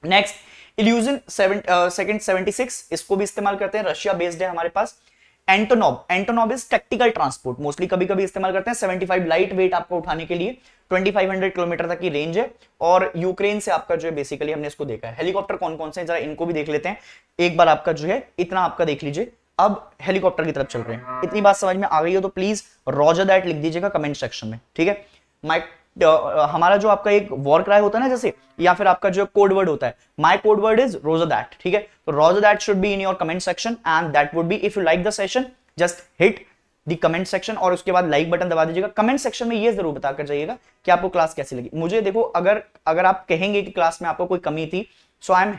नेक्स्ट इल्यूजन सेकंड 76 इसको भी इस्तेमाल करते हैं, रशिया बेस्ड है हमारे पास। एंटोनॉव इज टैक्टिकल ट्रांसपोर्ट, मोस्टली कभी कभी इस्तेमाल करते हैं। 75 लाइट वेट आपको उठाने के लिए, 2500 किलोमीटर तक की रेंज है, और यूक्रेन से आपका जो है बेसिकली हमने इसको देखा है। हेलीकॉप्टर कौन कौन से हैं जरा इनको भी देख लेते हैं एक बार। आपका जो है इतना आपका देख लीजिए। अब हेलीकॉप्टर की तरफ चल रहे हैं। इतनी बात समझ में आ गई हो तो प्लीज रॉजर दैट लिख दीजिएगा कमेंट सेक्शन में, ठीक है। माइक हमारा जो आपका एक वॉर क्राई होता है ना जैसे, या फिर आपका जो कोड वर्ड होता है, my code word is Roger that, ठीक है। तो Roger that should be in your comment section and that would be, if you like the session just hit the comment section और उसके बाद लाइक बटन दबा दीजिएगा। कमेंट सेक्शन में ये जरूर बताकर जाइएगा कि आपको क्लास कैसी लगी। मुझे देखो, अगर आप कहेंगे कि क्लास में आपको कोई कमी थी, so I am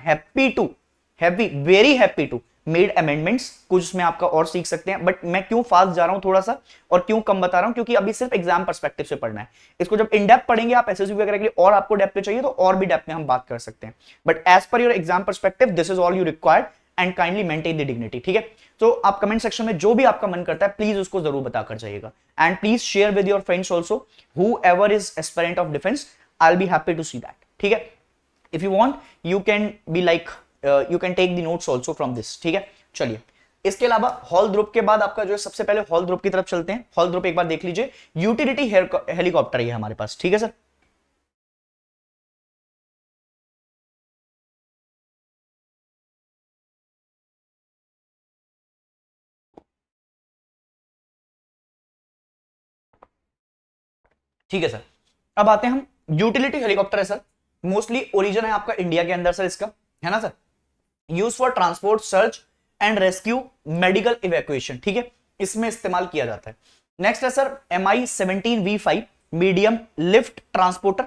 very happy to made amendments, कुछ उसमें आपका और सीख सकते हैं। बट मैं क्यों फास्ट जा रहा हूं थोड़ा सा और क्यों कम बता रहा हूं, क्योंकि अभी सिर्फ एग्जाम पर्सपेक्टिव से पढ़ना है। इसको जब इन डेप्थ पढ़ेंगे आप एसएससी वगैरह के लिए, और आपको डेप्थ में चाहिए तो और भी डेप्थ में हम बात कर सकते हैं। But as per your exam perspective this is all you required and kindly maintain the dignity, ठीक है। तो आप कमेंट सेक्शन में जो भी आपका मन करता है प्लीज उसको जरूर बताकर जाइएगा। And please share with your friends also whoever is aspirant of defence, I will be happy to see that, ठीक है। If you want you can be like you can take the notes also from this, ठीक है। चलिए, इसके अलावा hall group के बाद आपका जो है सबसे पहले हॉल ग्रुप की तरफ चलते हैं। हॉल ग्रुप एक बार देख लीजिए, यूटिलिटी हेलीकॉप्टर है हमारे पास, ठीक है सर। ठीक है सर, अब आते हैं हम, यूटिलिटी हेलीकॉप्टर है सर, मोस्टली ओरिजिन है आपका इंडिया के अंदर सर इसका, है ना sir. Use for transport, search and rescue, medical evacuation, ठीक है, इसमें इस्तेमाल किया जाता है। नेक्स्ट है sir MI-17V5 medium lift transporter,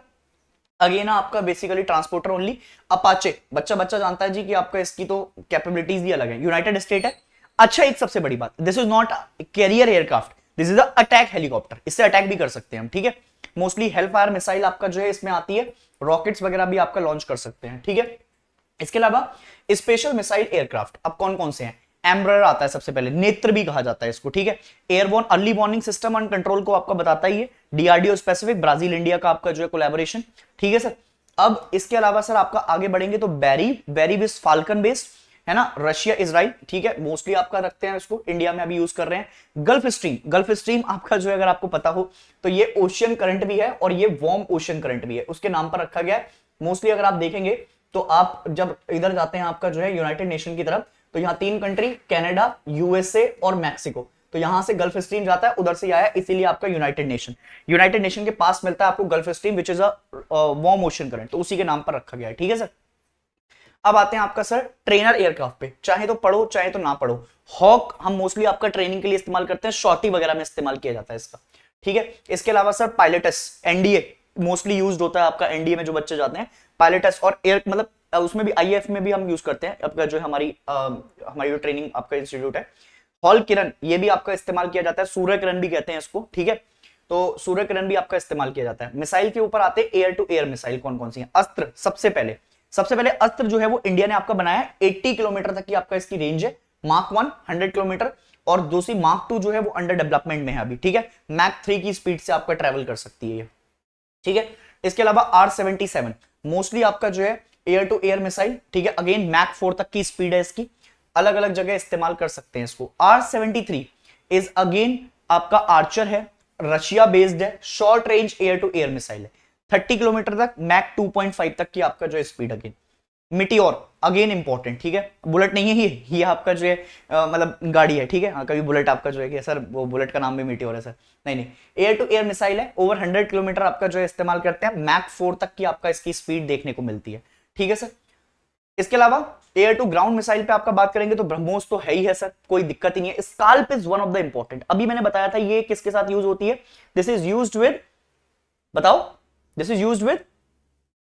again आपका बेसिकली ट्रांसपोर्टर ओनली। अपाचे, बच्चा बच्चा जानता है जी कि आपका इसकी तो कैपेबिलिटीज ही अलग है, यूनाइटेड स्टेट है। अच्छा, एक सबसे बड़ी बात, this is not carrier aircraft, this is attack helicopter, इससे अटैक भी कर सकते हैं हम, ठीक है। मोस्टली हेल फायर मिसाइल आपका जो है इसमें आती है, रॉकेट्स वगैरह भी आपका लॉन्च कर सकते हैं, ठीक है। इसके अलावा स्पेशल मिसाइल एयरक्राफ्ट अब कौन कौन से हैं, एम्ब्रर आता है सबसे पहले, नेत्र भी कहा जाता है इसको, ठीक है। Airborne early warning system and control को आपका बताता ही है, डीआरडीओ स्पेसिफिक, ब्राजील इंडिया का आपका जो है कोलैबोरेशन, ठीक है सर। अब इसके अलावा सर आपका आगे बढ़ेंगे तो बेरी विस फाल्कन बेस्ड, है ना, रशिया इजराइल, ठीक है, मोस्टली आपका रखते हैं इसको, इंडिया में अभी यूज कर रहे हैं। गल्फ स्ट्रीम आपका जो है अगर आपको पता हो तो ये ओशियन करंट भी है और ये वार्म ओशियन करंट भी है, उसके नाम पर रखा गया है। मोस्टली अगर आप देखेंगे तो आप जब इधर जाते हैं आपका जो है यूनाइटेड नेशन की तरफ, तो यहाँ 3 कंट्री, कनाडा, यूएसए और मैक्सिको, तो यहां से गल्फ स्ट्रीम जाता है, उधर से आया, इसीलिए आपका यूनाइटेड नेशन के पास मिलता है आपको gulf stream which is a warm ocean current, तो उसी के नाम पर रखा गया है, ठीक है सर। अब आते हैं आपका सर ट्रेनर एयरक्राफ्ट पे, चाहे तो पढ़ो चाहे तो ना पढ़ो। हॉक हम मोस्टली आपका ट्रेनिंग के लिए इस्तेमाल करते हैं, शॉटी वगैरह में इस्तेमाल किया जाता है इसका, ठीक है। इसके अलावा sir pilots, NDA mostly use होता है आपका, एनडीए में जो बच्चे जाते हैं पायलटस, और एयर मतलब उसमें भी आईएएफ में भी हम यूज करते हैं आपका जो हमारी जो ट्रेनिंग आपका इंस्टीट्यूट है। हॉल किरण ये भी आपका इस्तेमाल किया जाता है, सूर्य किरण भी कहते हैं इसको, ठीक है। तो सूर्य किरण भी आपका इस्तेमाल किया जाता है। मिसाइल के ऊपर आते हैं एयर टू एयर मिसाइल कौन कौन सी है। अस्त्र सबसे पहले अस्त्र जो है वो इंडिया ने आपका बनाया है, 80 किलोमीटर तक की आपका इसकी रेंज है। मार्क 1 100 किलोमीटर, और दूसरी मार्क 2 जो है वो अंडर डेवलपमेंट में है अभी, ठीक है। मैक 3 की स्पीड से आपका ट्रेवल कर सकती है ये, ठीक है। इसके अलावा R-77 मोस्टली आपका जो है एयर टू एयर मिसाइल, ठीक है, अगेन मैक 4 तक की स्पीड है इसकी, अलग अलग जगह इस्तेमाल कर सकते हैं इसको। R-73 इज अगेन आपका आर्चर है, रशिया बेस्ड है, short range air to air missile है, 30 किलोमीटर तक, मैक 2.5 तक की आपका जो speed. Again Meteor again important, ठीक है, बुलेट नहीं है ये आपका जो है मतलब गाड़ी है, ठीक है। हाँ, कभी बुलेट आपका जो है कि सर वो बुलेट का नाम भी मिटियोर है सर, नहीं, एयर टू एयर मिसाइल है, ओवर 100 किलोमीटर आपका जो है इस्तेमाल करते हैं, मैक 4 तक की आपका इसकी स्पीड देखने को मिलती है, ठीक है सर। इसके अलावा एयर टू ग्राउंड मिसाइल पे आपका बात करेंगे तो ब्रह्मोस तो है ही है सर, कोई दिक्कत ही नहीं है। Scalp is one of the important, अभी मैंने बताया था ये किसके साथ यूज होती है, दिस इज यूज्ड विद, बताओ, दिस इज यूज्ड विद,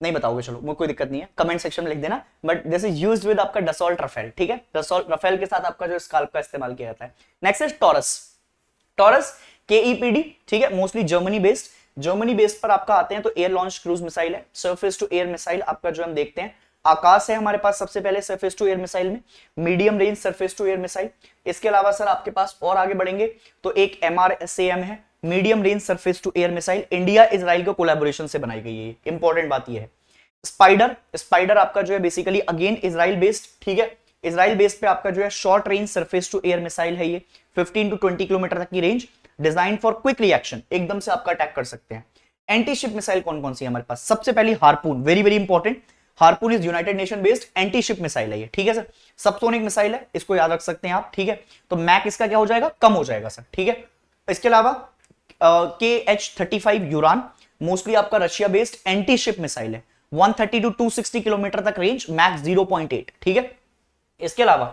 नहीं बताओगे चलो मुझे कोई दिक्कत नहीं है, कमेंट सेक्शन में लिख देना, but this is used with आपका डसॉल्ट राफेल, ठीक है। डसॉल्ट राफेल के साथ आपका जो स्काल्प का इस्तेमाल किया जाता है। नेक्स्ट इज टॉरस KEPD, ठीक है, मोस्टली जर्मनी बेस्ड पर आपका आते हैं। तो एयर लॉन्च क्रूज मिसाइल है, सरफेस टू एयर मिसाइल आपका जो हम देखते हैं, आकाश है हमारे पास सबसे पहले सरफेस टू एयर मिसाइल में, medium range surface to air missile. इसके अलावा सर आपके पास और आगे बढ़ेंगे तो एक MRSAM है, medium range surface to air missile, India Israel के कोलैबोरेशन से बनाई गई है, इंपॉर्टेंट बात यह है। स्पाइडर, स्पाइडर आपका जो है बेसिकली अगेन इजराइल बेस्ड, ठीक है, इजराइल बेस्ड पे आपका जो है short range surface to air missile है ये, 15 टू 20 किलोमीटर तक की range, design for quick reaction, एकदम से आपका अटैक कर सकते हैं। एंटी शिप मिसाइल कौन कौन सी है हमारे पास? सबसे पहली harpoon, very very important, harpoon is United Nation based anti ship missile है ये, ठीक है सर, सबसोनिक मिसाइल है, इसको याद रख सकते हैं आप, ठीक है, तो मैक इसका क्या हो जाएगा, कम हो जाएगा सर, ठीक है। इसके अलावा KH-35 यूरान, मोस्टली आपका Russia based anti ship missile है, 130 टू 260 किलोमीटर तक रेंज, मैक्स 0.8, ठीक है। इसके अलावा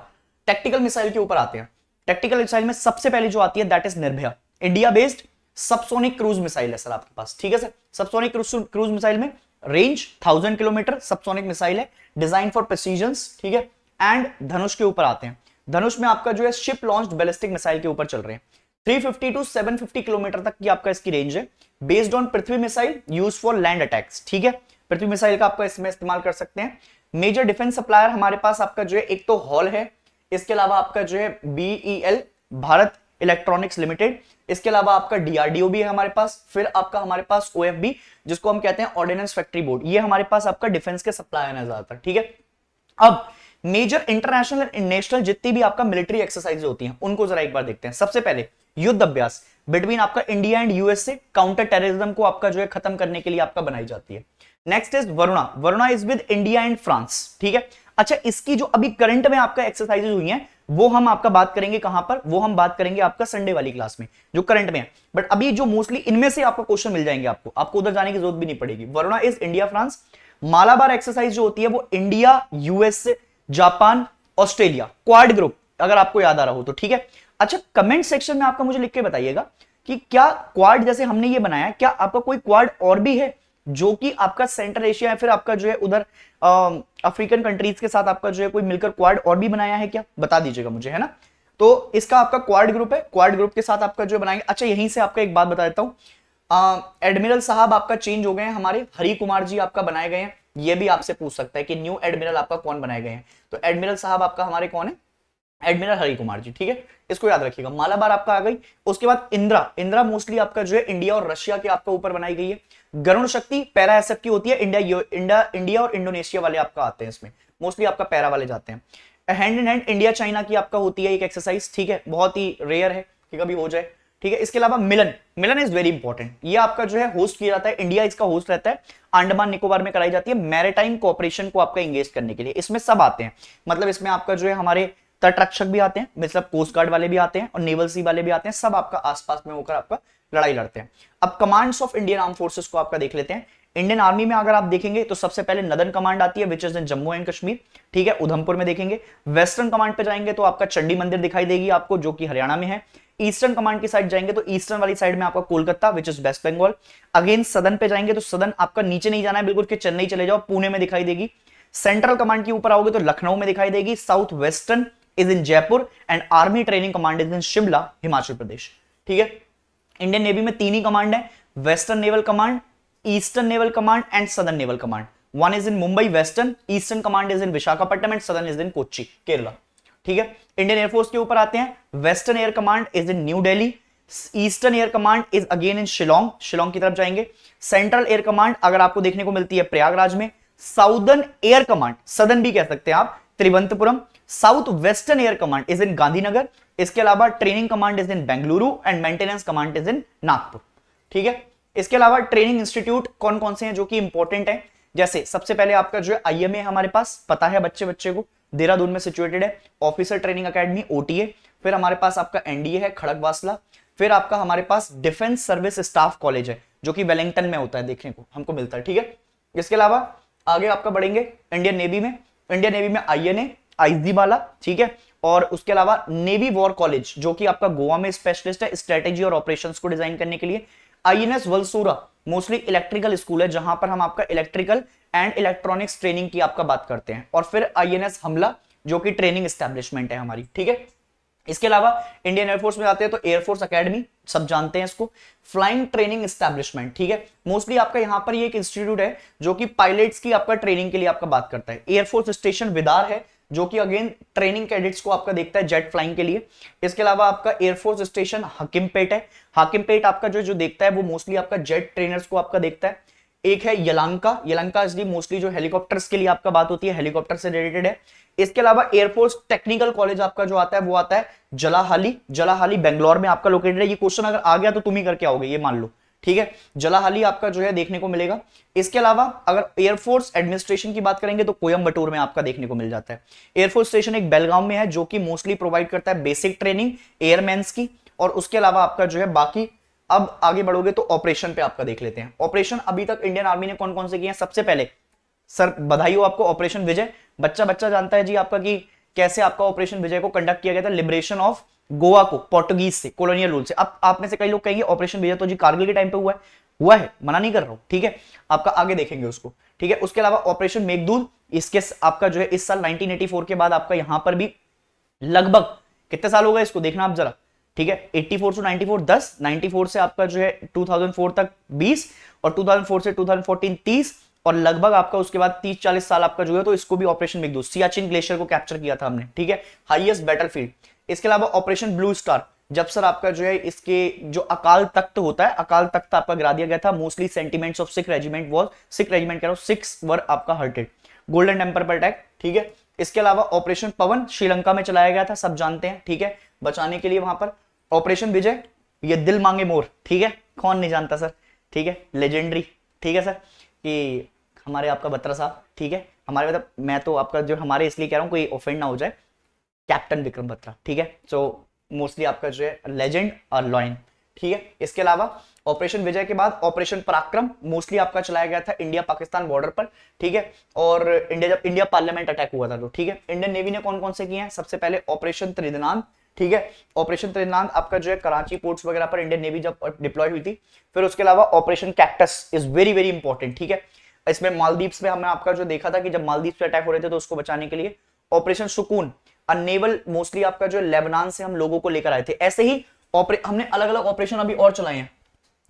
टैक्टिकल मिसाइल के ऊपर आते हैं, टैक्टिकल मिसाइल में सबसे पहले जो आती है that is Nirbhaya, India based subsonic cruise missile है सर आपके पास, ठीक है सर, सबसोनिक क्रूज मिसाइल में रेंज 1000 किलोमीटर, सबसोनिक मिसाइल है, डिजाइन फॉर प्रिसीजन, ठीक है। एंड धनुष के ऊपर आते हैं, धनुष में आपका जो है शिप लॉन्च्ड बैलिस्टिक मिसाइल के ऊपर चल रहे हैं, 350 टू 750 किलोमीटर तक की आपका इसकी रेंज है, based on Prithvi missile use for land attacks, ठीक है, पृथ्वी मिसाइल का आपका इसमें इस्तेमाल कर सकते हैं। मेजर डिफेंस सप्लायर हमारे पास आपका जो है एक तो हॉल है, इसके अलावा आपका जो है BEL भारत इलेक्ट्रॉनिक्स लिमिटेड, इसके अलावा आपका DRDO भी है हमारे पास, फिर आपका हमारे पास OFB जिसको हम कहते हैं ऑर्डिनेंस फैक्ट्री बोर्ड, ये हमारे पास आपका डिफेंस के सप्लायर है ज्यादातर, ठीक है। अब मेजर इंटरनेशनल एंड नेशनल जितनी भी आपका मिलिट्री एक्सरसाइज होती हैं उनको जरा एक बार देखते हैं। सबसे पहले युद्ध अभ्यास बिटवीन आपका India and USA, counter terrorism को आपका जो है खत्म करने के लिए आपका बनाई जाती है। Next is Varuna, Varuna is with India and France, ठीक है। अच्छा, इसकी जो अभी करंट में आपका एक्सरसाइजेज हुई हैं वो हम आपका बात करेंगे कहां पर, वो हम बात करेंगे आपका संडे वाली क्लास में जो करंट में है, बट अभी जो मोस्टली इनमें से आपको क्वेश्चन मिल जाएंगे, आपको उधर जाने की जरूरत भी नहीं पड़ेगी। Varuna is India France, Malabar exercise जो होती है वो India US Japan Australia, quad group, अगर आपको याद आ रहा हो तो, ठीक है। अच्छा, कमेंट सेक्शन में आपका मुझे लिख के बताइएगा कि क्या क्वाड जैसे हमने ये बनाया, क्या आपका कोई क्वाड और भी है जो कि आपका सेंट्रल एशिया या फिर आपका जो है उधर अफ्रीकन कंट्रीज के साथ आपका जो है कोई मिलकर क्वाड और भी बनाया है क्या, बता दीजिएगा मुझे, है ना। तो इसका आपका क्वाड ग्रुप है, क्वाड ग्रुप के साथ आपका जो बनाएंगे। अच्छा, यहीं से आपका एक बात बता देता हूं, एडमिरल साहब आपका चेंज हो गए हैं, हमारे हरि कुमार जी आपका बनाए गए हैं, ये भी आपसे पूछ सकता है कि न्यू एडमिरल आपका कौन बनाए गए हैं, तो एडमिरल साहब आपका हमारे कौन है, एडमिरल हरि कुमार जी, ठीक है, इसको याद रखिएगा। मालाबार आपका आ गई, उसके बाद इंदिरा, इंदिरा मोस्टली आपका जो है इंडिया और रशिया के आपका ऊपर बनाई गई है। गरुण शक्ति पैरा एसएफ की होती है, इंडिया और इंडोनेशिया वाले आपका आते हैं, इसमें मोस्टली आपका पैरा वाले जाते हैं। Hand in hand India China की आपका होती है एक एक्सरसाइज, ठीक है, बहुत ही रेयर है कि कभी हो जाए, ठीक है। इसके अलावा मिलन, मिलन इज वेरी इंपॉर्टेंट, ये आपका जो है होस्ट किया जाता है, इंडिया इसका होस्ट रहता है, अंडमान निकोबार में कराई जाती है, मैरिटाइम कोऑपरेशन को आपका एंगेज करने के लिए। इसमें सब आते हैं, मतलब इसमें आपका जो है हमारे तटरक्षक भी आते हैं, मतलब कोस्ट गार्ड वाले भी आते हैं और नेवल सी वाले भी आते हैं, सब आपका आसपास में होकर आपका लड़ाई लड़ते हैं। अब commands of Indian arm forces को आपका देख लेते हैं। इंडियन आर्मी में अगर आप देखेंगे तो सबसे पहले नदर्न कमांड आती है which is in Jammu and Kashmir, ठीक है, उधमपुर में देखेंगे। वेस्टर्न कमांड पे जाएंगे तो आपका चंडी मंदिर दिखाई देगी आपको, जो कि हरियाणा में है। ईस्टर्न कमांड की साइड जाएंगे तो ईस्टर्न वाली साइड में आपका Kolkata which is West Bengal. Again सदन पे जाएंगे तो सदन आपका नीचे नहीं जाना है बिल्कुल कि चेन्नई चले जाओ, पुणे में दिखाई देगी। सेंट्रल कमांड के ऊपर आओगे तो लखनऊ में दिखाई देगी। South western is in Jaipur and army training command is in Shimla, Himachal Pradesh, ठीक है। इंडियन नेवी में तीन ही कमांड है, western naval command, eastern naval command and southern naval command. One is in Mumbai western, eastern command is in Visakhapatnam and southern is in Kochi, Kerala, ठीक है। Indian air force के ऊपर आते हैं, western air command is in New Delhi, eastern air command is again in Shillong, Shillong की तरफ जाएंगे। Central air command अगर आपको देखने को मिलती है प्रयागराज में। साउदर्न एयर कमांड, सदर्न भी कह सकते हैं आप, Thiruvananthapuram. South western air command is इन गांधीनगर। इसके अलावा training command is in Bengaluru and maintenance command is इन नागपुर, ठीक है। इसके अलावा ट्रेनिंग इंस्टीट्यूट कौन कौन से हैं जो कि इंपॉर्टेंट है, जैसे सबसे पहले आपका जो है IMA हमारे पास पता है बच्चे को, देहरादून में सिचुएटेड है। ऑफिसर ट्रेनिंग अकेडमी OTA, फिर हमारे पास आपका NDA है खड़गवासला, फिर आपका हमारे पास डिफेंस सर्विस स्टाफ कॉलेज है जो कि वेलिंगटन में होता है, देखने को हमको मिलता है, ठीक है। इसके अलावा आगे आपका बढ़ेंगे इंडियन नेवी में, इंडियन नेवी में INA आईजीवाला, ठीक है, और उसके अलावा नेवी वॉर कॉलेज जो कि आपका गोवा में स्पेशलिस्ट है स्ट्रेटेजी और ऑपरेशंस को डिजाइन करने के लिए। INS वलसूरा मोस्टली इलेक्ट्रिकल स्कूल है जहां पर हम आपका इलेक्ट्रिकल एंड इलेक्ट्रॉनिक्स ट्रेनिंग की आपका बात करते हैं। और फिर INS हमला जो कि ट्रेनिंग एस्टेब्लिशमेंट है हमारी, ठीक है। इसके अलावा इंडियन एयरफोर्स में आते हैं तो एयरफोर्स एकेडमी, सब जानते हैं इसको। फ्लाइंग ट्रेनिंग एस्टेब्लिशमेंट, ठीक है, मोस्टली आपका यहां पर ये एक इंस्टीट्यूट है जो कि पायलट्स की आपका ट्रेनिंग के लिए आपका बात करता है। एयरफोर्स स्टेशन विदार है जो कि अगेन ट्रेनिंग कैडेट्स को आपका देखता है जेट फ्लाइंग के लिए। इसके अलावा आपका एयरफोर्स स्टेशन हकीमपेट है, हाकिमपेट आपका जो देखता है वो मोस्टली आपका जेट ट्रेनर्स को आपका देखता है। एक है यलहंका, यलहंका इसलिए मोस्टली जो हेलीकॉप्टर्स के लिए आपका बात होती है, हेलीकॉप्टर से रिलेटेड है। इसके अलावा एयरफोर्स टेक्निकल कॉलेज आपका जो आता है वो आता है जलाहाली, जलाहाली बेंगलोर में आपका लोकेटेड है। ये क्वेश्चन अगर आ गया तो तुम ही करके आओगे, ये मान लो, ठीक है। जलाहाली आपका जो है देखने को मिलेगा। इसके अलावा अगर एयरफोर्स एडमिनिस्ट्रेशन की बात करेंगे तो कोयम्बटूर में आपका देखने को मिल जाता है। एयरफोर्स स्टेशन एक बेलगाम में है जो कि मोस्टली प्रोवाइड करता है बेसिक ट्रेनिंग एयरमैन्स की। और उसके अलावा आपका जो है बाकी, अब आगे बढ़ोगे तो ऑपरेशन पे आपका देख लेते हैं। ऑपरेशन अभी तक इंडियन आर्मी ने कौन कौन से किए हैं? सबसे पहले सर बधाई हो आपको, ऑपरेशन विजय। बच्चा बच्चा जानता है जी आपका कि कैसे आपका ऑपरेशन विजय को कंडक्ट किया गया था, लिबरेशन ऑफ गोवा को पोर्टुगीज से, कॉलोनियल रूल से। अब आप में से कई लोग कहेंगे ऑपरेशन विजय तो जी कारगिल के टाइम पे हुआ है, मना नहीं कर रहा हूं, ठीक है, आपका आगे देखेंगे उसको, ठीक है। उसके अलावा ऑपरेशन मेघदूत, इसके आपका जो है इस साल 1984 के बाद आपका यहां पर भी लगभग कितने साल हो गए इसको देखना आप जरा, ठीक है। 84 से 94 10, 94 से आपका जो है 2004 तक 20, और 2004 से 2014 30, और लगभग आपका उसके बाद 30-40 साल आपका जो है, तो इसको भी ऑपरेशन मेघदूत, सियाचिन ग्लेशियर को कैप्चर किया था हमने, ठीक है, हाईएस्ट बैटलफील्ड। इसके अलावा ऑपरेशन ब्लू स्टार, जब सर आपका जो है इसके जो अकाल तख्त होता है, अकाल तख्त आपका गिरा दिया गया था, mostly sentiments of Sikh regiment was, Sikh regiment कह रहा हूं, 6 वर आपका हर्टेड, गोल्डन टेम्पर पर अटैक, ठीक है। इसके अलावा ऑपरेशन पवन श्रीलंका में चलाया गया था, सब जानते हैं, ठीक है, बचाने के लिए वहां पर। ऑपरेशन विजय, ये दिल मांगे मोर, ठीक है, कौन नहीं जानता सर, ठीक है, लेजेंडरी, ठीक है सर, कि हमारे आपका बत्रा साहब, ठीक है, हमारे मतलब मैं तो आपका जो हमारे इसलिए कह रहा हूं कोई ऑफेंड ना हो जाए, कैप्टन विक्रम बत्रा, ठीक है। सो मोस्टली आपका जो है लेजेंड और लॉयन, ठीक है। इसके अलावा ऑपरेशन विजय के बाद ऑपरेशन पराक्रम मोस्टली आपका चलाया गया था इंडिया पाकिस्तान बॉर्डर पर, ठीक है, और जब इंडिया पार्लियामेंट अटैक हुआ था तो, ठीक है। इंडियन नेवी ने कौन कौन से किए हैं? सबसे पहले ऑपरेशन त्रिदनांत, ठीक है, ऑपरेशन त्रिदनांत आपका जो है कराची पोर्ट्स वगैरह पर इंडियन नेवी जब डिप्लॉय हुई थी। फिर उसके अलावा operation cactus is very very important, ठीक है, इसमें मालदीव्स में हमने आपका जो देखा था कि जब मालदीव्स पे अटैक हो रहे थे तो उसको बचाने के लिए। ऑपरेशन सुकून, नेवल मोस्टली आपका जो लेबनान से हम लोगों को लेकर आए थे। ऐसे ही हमने अलग अलग ऑपरेशन अभी और चलाए हैं,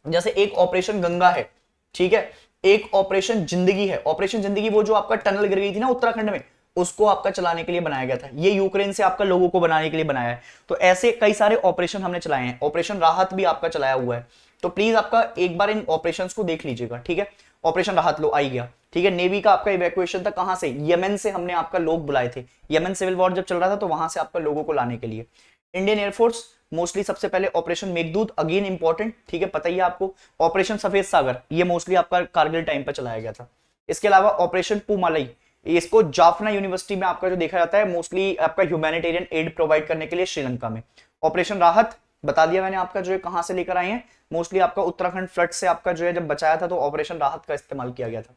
जैसे एक ऑपरेशन गंगा है, ठीक है, एक ऑपरेशन जिंदगी है। ऑपरेशन जिंदगी वो जो आपका टनल गिर गई थी ना उत्तराखंड में, उसको आपका चलाने के लिए बनाया गया था। ये यूक्रेन से आपका लोगों को बनाने के लिए बनाया है। तो ऐसे कई सारे ऑपरेशन हमने चलाए हैं। ऑपरेशन राहत भी आपका चलाया हुआ है, तो प्लीज आपका एक बार इन ऑपरेशंस को देख लीजिएगा, ठीक है। ऑपरेशन राहत लो आई गया, ठीक है। नेवी का आपका इवैक्यूएशन था कहां से? यमन से हमने आपका लोग बुलाए थे, यमन सिविल वॉर जब चल रहा था तो वहां से आपका लोगों को लाने के लिए। इंडियन एयरफोर्स मोस्टली सबसे पहले ऑपरेशन मेघदूत, अगेन इंपॉर्टेंट, ठीक है, पता ही है आपको। ऑपरेशन सफेद सागर, ये मोस्टली आपका कारगिल टाइम पर चलाया गया था। इसके अलावा ऑपरेशन पूमालई, इसको जाफना यूनिवर्सिटी में आपका जो देखा जाता है, मोस्टली आपका ह्यूमैनिटेरियन एड प्रोवाइड करने के लिए श्रीलंका में। ऑपरेशन राहत बता दिया मैंने आपका जो है कहां से लेकर आए हैं, मोस्टली आपका उत्तराखंड फ्लड से आपका जो है जब बचाया था तो ऑपरेशन राहत का इस्तेमाल किया गया था।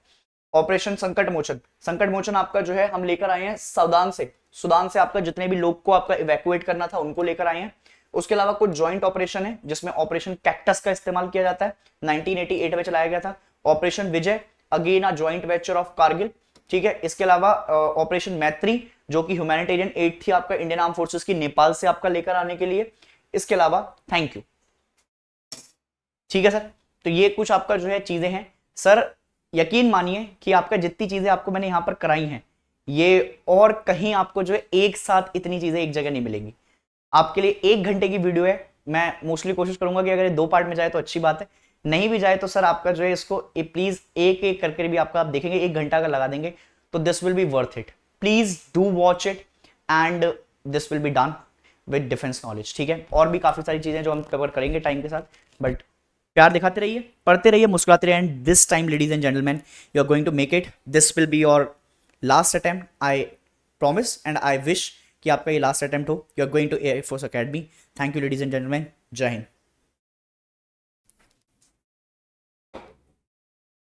ऑपरेशन संकट मोचन, संकट मोचन आपका जो है हम लेकर आए हैं सूडान से, सूडान से आपका जितने भी लोग को आपका इवैक्यूएट करना था उनको लेकर आए हैं। उसके अलावा कुछ ज्वाइंट ऑपरेशन है जिसमें ऑपरेशन कैक्टस का इस्तेमाल किया जाता है, 1988 में चलाया गया था। Operation Vijay, again a joint venture of Kargil, ठीक है। इसके अलावा ऑपरेशन मैत्री जो कि ह्यूमैनिटेरियन एड थी आपका इंडियन आर्म फोर्सेस की नेपाल से आपका लेकर आने के लिए। इसके अलावा थैंक यू, ठीक है सर। तो ये कुछ आपका जो है चीजें हैं सर, यकीन मानिए कि आपका जितनी चीजें आपको मैंने यहां पर कराई हैं ये और कहीं आपको जो है एक साथ इतनी चीजें एक जगह नहीं मिलेंगी। आपके लिए 1 घंटे की वीडियो है, मैं मोस्टली कोशिश करूंगा कि अगर 2 पार्ट में जाए तो अच्छी बात है, नहीं भी जाए तो सर आपका जो है इसको प्लीज एक एक करके भी आपका आप देखेंगे, 1 घंटा का लगा देंगे तो this will B worth it. Please do watch it and this will be done with defence knowledge, ठीक है। और भी काफी सारी चीजें जो हम कवर करेंगे टाइम के साथ, बट प्यार दिखाते रहिए, पढ़ते रहिए, मुस्कुराते रहिए, and this time ladies and gentleman you are going to make it, this will be your last attempt, I promise and I wish कि आपका ये लास्ट अटेम्प्ट हो। You are going to air force academy. Thank you ladies and gentleman, जय हिंद।